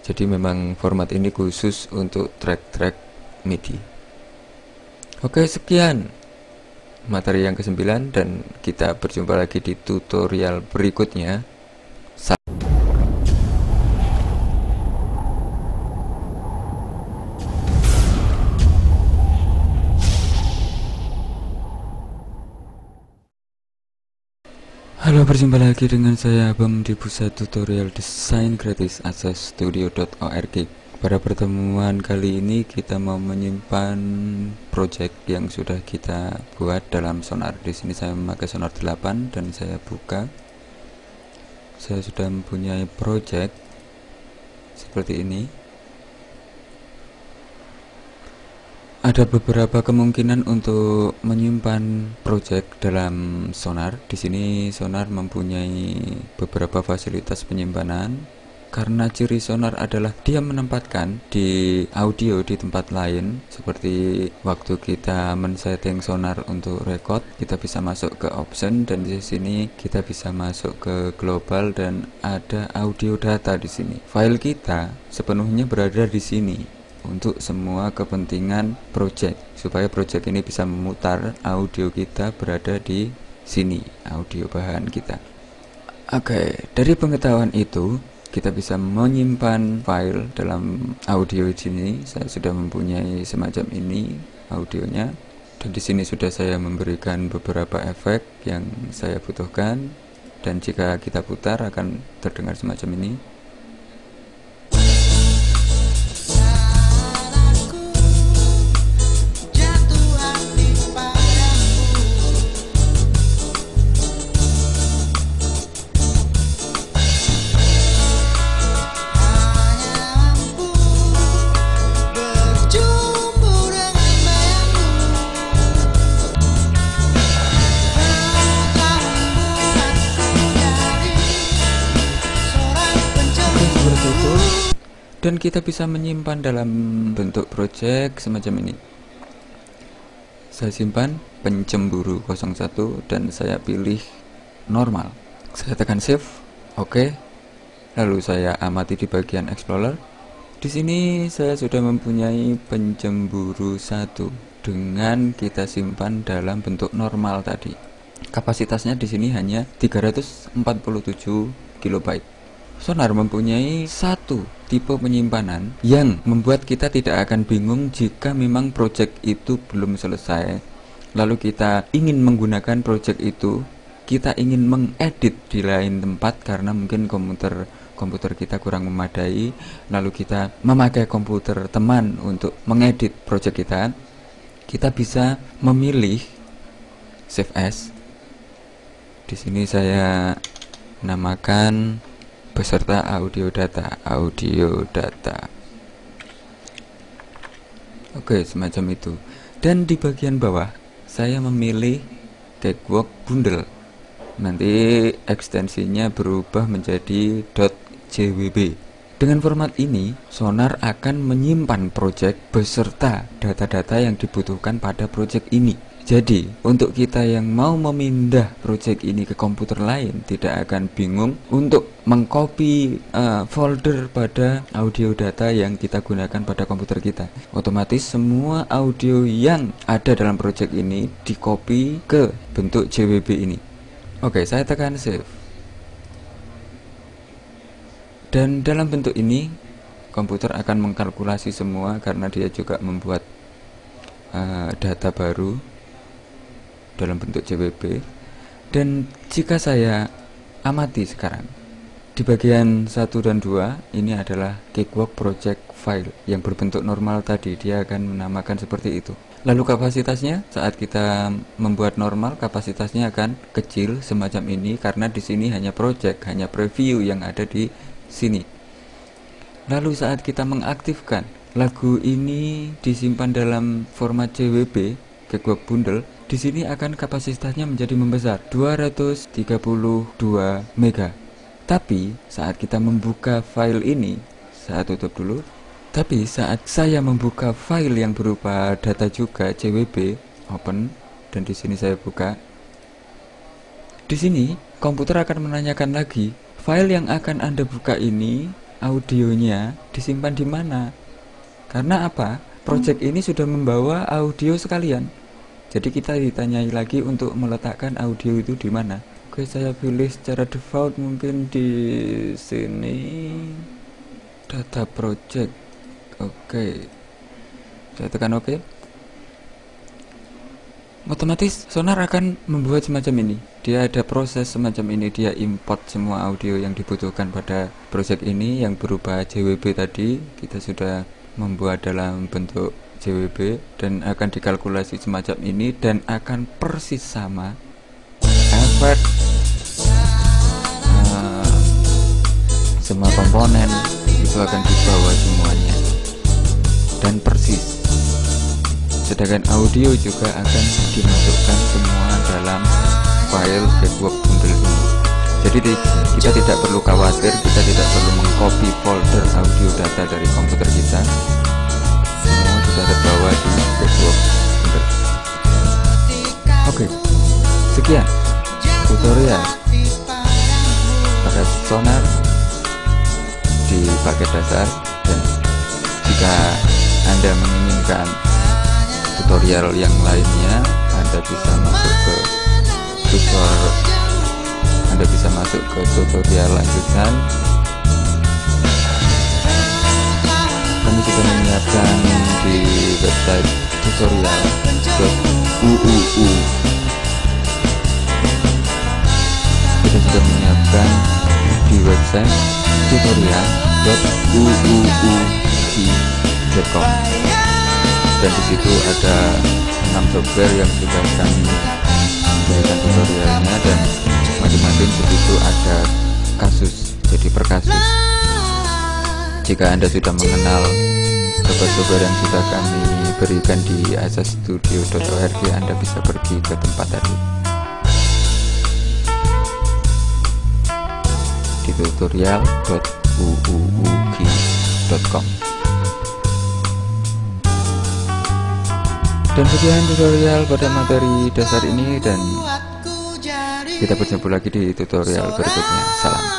Jadi memang format ini khusus untuk track MIDI. Oke, sekian materi yang ke-9, dan kita berjumpa lagi di tutorial berikutnya. Halo, berjumpa lagi dengan saya Abam di pusat tutorial desain gratis asastudio.org. Pada pertemuan kali ini kita mau menyimpan project yang sudah kita buat dalam Sonar. Di sini saya memakai Sonar 8 dan saya buka. Saya sudah mempunyai project seperti ini. Ada beberapa kemungkinan untuk menyimpan project dalam Sonar. Di sini Sonar mempunyai beberapa fasilitas penyimpanan. Karena ciri Sonar adalah dia menempatkan di audio di tempat lain, seperti waktu kita men-setting Sonar untuk record, kita bisa masuk ke option dan di sini kita bisa masuk ke global dan ada audio data di sini. File kita sepenuhnya berada di sini untuk semua kepentingan project, supaya project ini bisa memutar audio kita berada di sini, audio bahan kita. Oke, dari pengetahuan itu kita bisa menyimpan file dalam audio di sini. Saya sudah mempunyai semacam ini audionya, dan di sini sudah saya memberikan beberapa efek yang saya butuhkan, dan jika kita putar akan terdengar semacam ini. Dan kita bisa menyimpan dalam bentuk project semacam ini. Saya simpan pencemburu 01 dan saya pilih normal. Saya tekan save, oke. Lalu saya amati di bagian Explorer. Di sini saya sudah mempunyai pencemburu 1 dengan kita simpan dalam bentuk normal tadi. Kapasitasnya di sini hanya 347 KB. Sonar mempunyai satu tipe penyimpanan yang membuat kita tidak akan bingung jika memang project itu belum selesai, lalu kita ingin menggunakan project itu, kita ingin mengedit di lain tempat karena mungkin komputer kita kurang memadai, lalu kita memakai komputer teman untuk mengedit project kita bisa memilih save as. Di sini saya namakan beserta audio data. Oke, semacam itu. Dan di bagian bawah saya memilih Cakewalk Bundle. Nanti ekstensinya berubah menjadi .jwb. Dengan format ini, Sonar akan menyimpan project beserta data-data yang dibutuhkan pada project ini. Jadi, untuk kita yang mau memindah project ini ke komputer lain, tidak akan bingung untuk mengcopy folder pada audio data yang kita gunakan pada komputer kita. Otomatis semua audio yang ada dalam project ini di-copy ke bentuk JWB ini. Oke, saya tekan save. Dan dalam bentuk ini, komputer akan mengkalkulasi semua karena dia juga membuat data baru dalam bentuk JWB. Dan jika saya amati sekarang di bagian 1 dan 2, ini adalah Cakewalk project file yang berbentuk normal tadi, dia akan menamakan seperti itu. Lalu kapasitasnya saat kita membuat normal, kapasitasnya akan kecil semacam ini karena di sini hanya project, hanya preview yang ada di sini. Lalu saat kita mengaktifkan lagu ini disimpan dalam format JWB Cakewalk Bundle, di sini akan kapasitasnya menjadi membesar 232 MB. Tapi saat kita membuka file ini, saya tutup dulu. Tapi saat saya membuka file yang berupa data juga JWB, open, dan di sini saya buka. Di sini komputer akan menanyakan lagi, file yang akan Anda buka ini audionya disimpan di mana? Karena apa? Project ini sudah membawa audio sekalian. Jadi kita ditanyai lagi untuk meletakkan audio itu di mana. Oke, saya pilih secara default mungkin di sini data project. Oke, saya tekan oke. Otomatis Sonar akan membuat semacam ini. dia ada proses semacam ini. Dia import semua audio yang dibutuhkan pada project ini yang berupa JWB tadi. Kita sudah membuat dalam bentuk JWB dan akan dikalkulasi semacam ini dan akan persis sama efek, semua komponen itu akan dibawa semuanya dan persis. Sedangkan audio juga akan dimasukkan semua dalam file backward bundle ini. Jadi kita tidak perlu khawatir, kita tidak perlu mengcopy folder audio data dari komputer kita. Semua sudah terbawa di backward bundle. Oke, sekian tutorial pakai Sonar di paket dasar. Dan jika Anda menginginkan tutorial yang lainnya, Anda bisa masuk ke tutorial lanjutan. Kami juga menyiapkan di website tutorial.uuu. Kita juga menyiapkan di website tutorial.uuu.com. Dan di situ ada 6 software yang sudah kami berikan tutorialnya, dan masing-masing di situ ada kasus, jadi per kasus. Jika Anda sudah mengenal software yang sudah kami berikan di asastudio.org, Anda bisa pergi ke tempat tadi di tutorial.uuu.com. Dan sekian tutorial pada materi dasar ini, dan kita berjumpa lagi di tutorial berikutnya. Salam.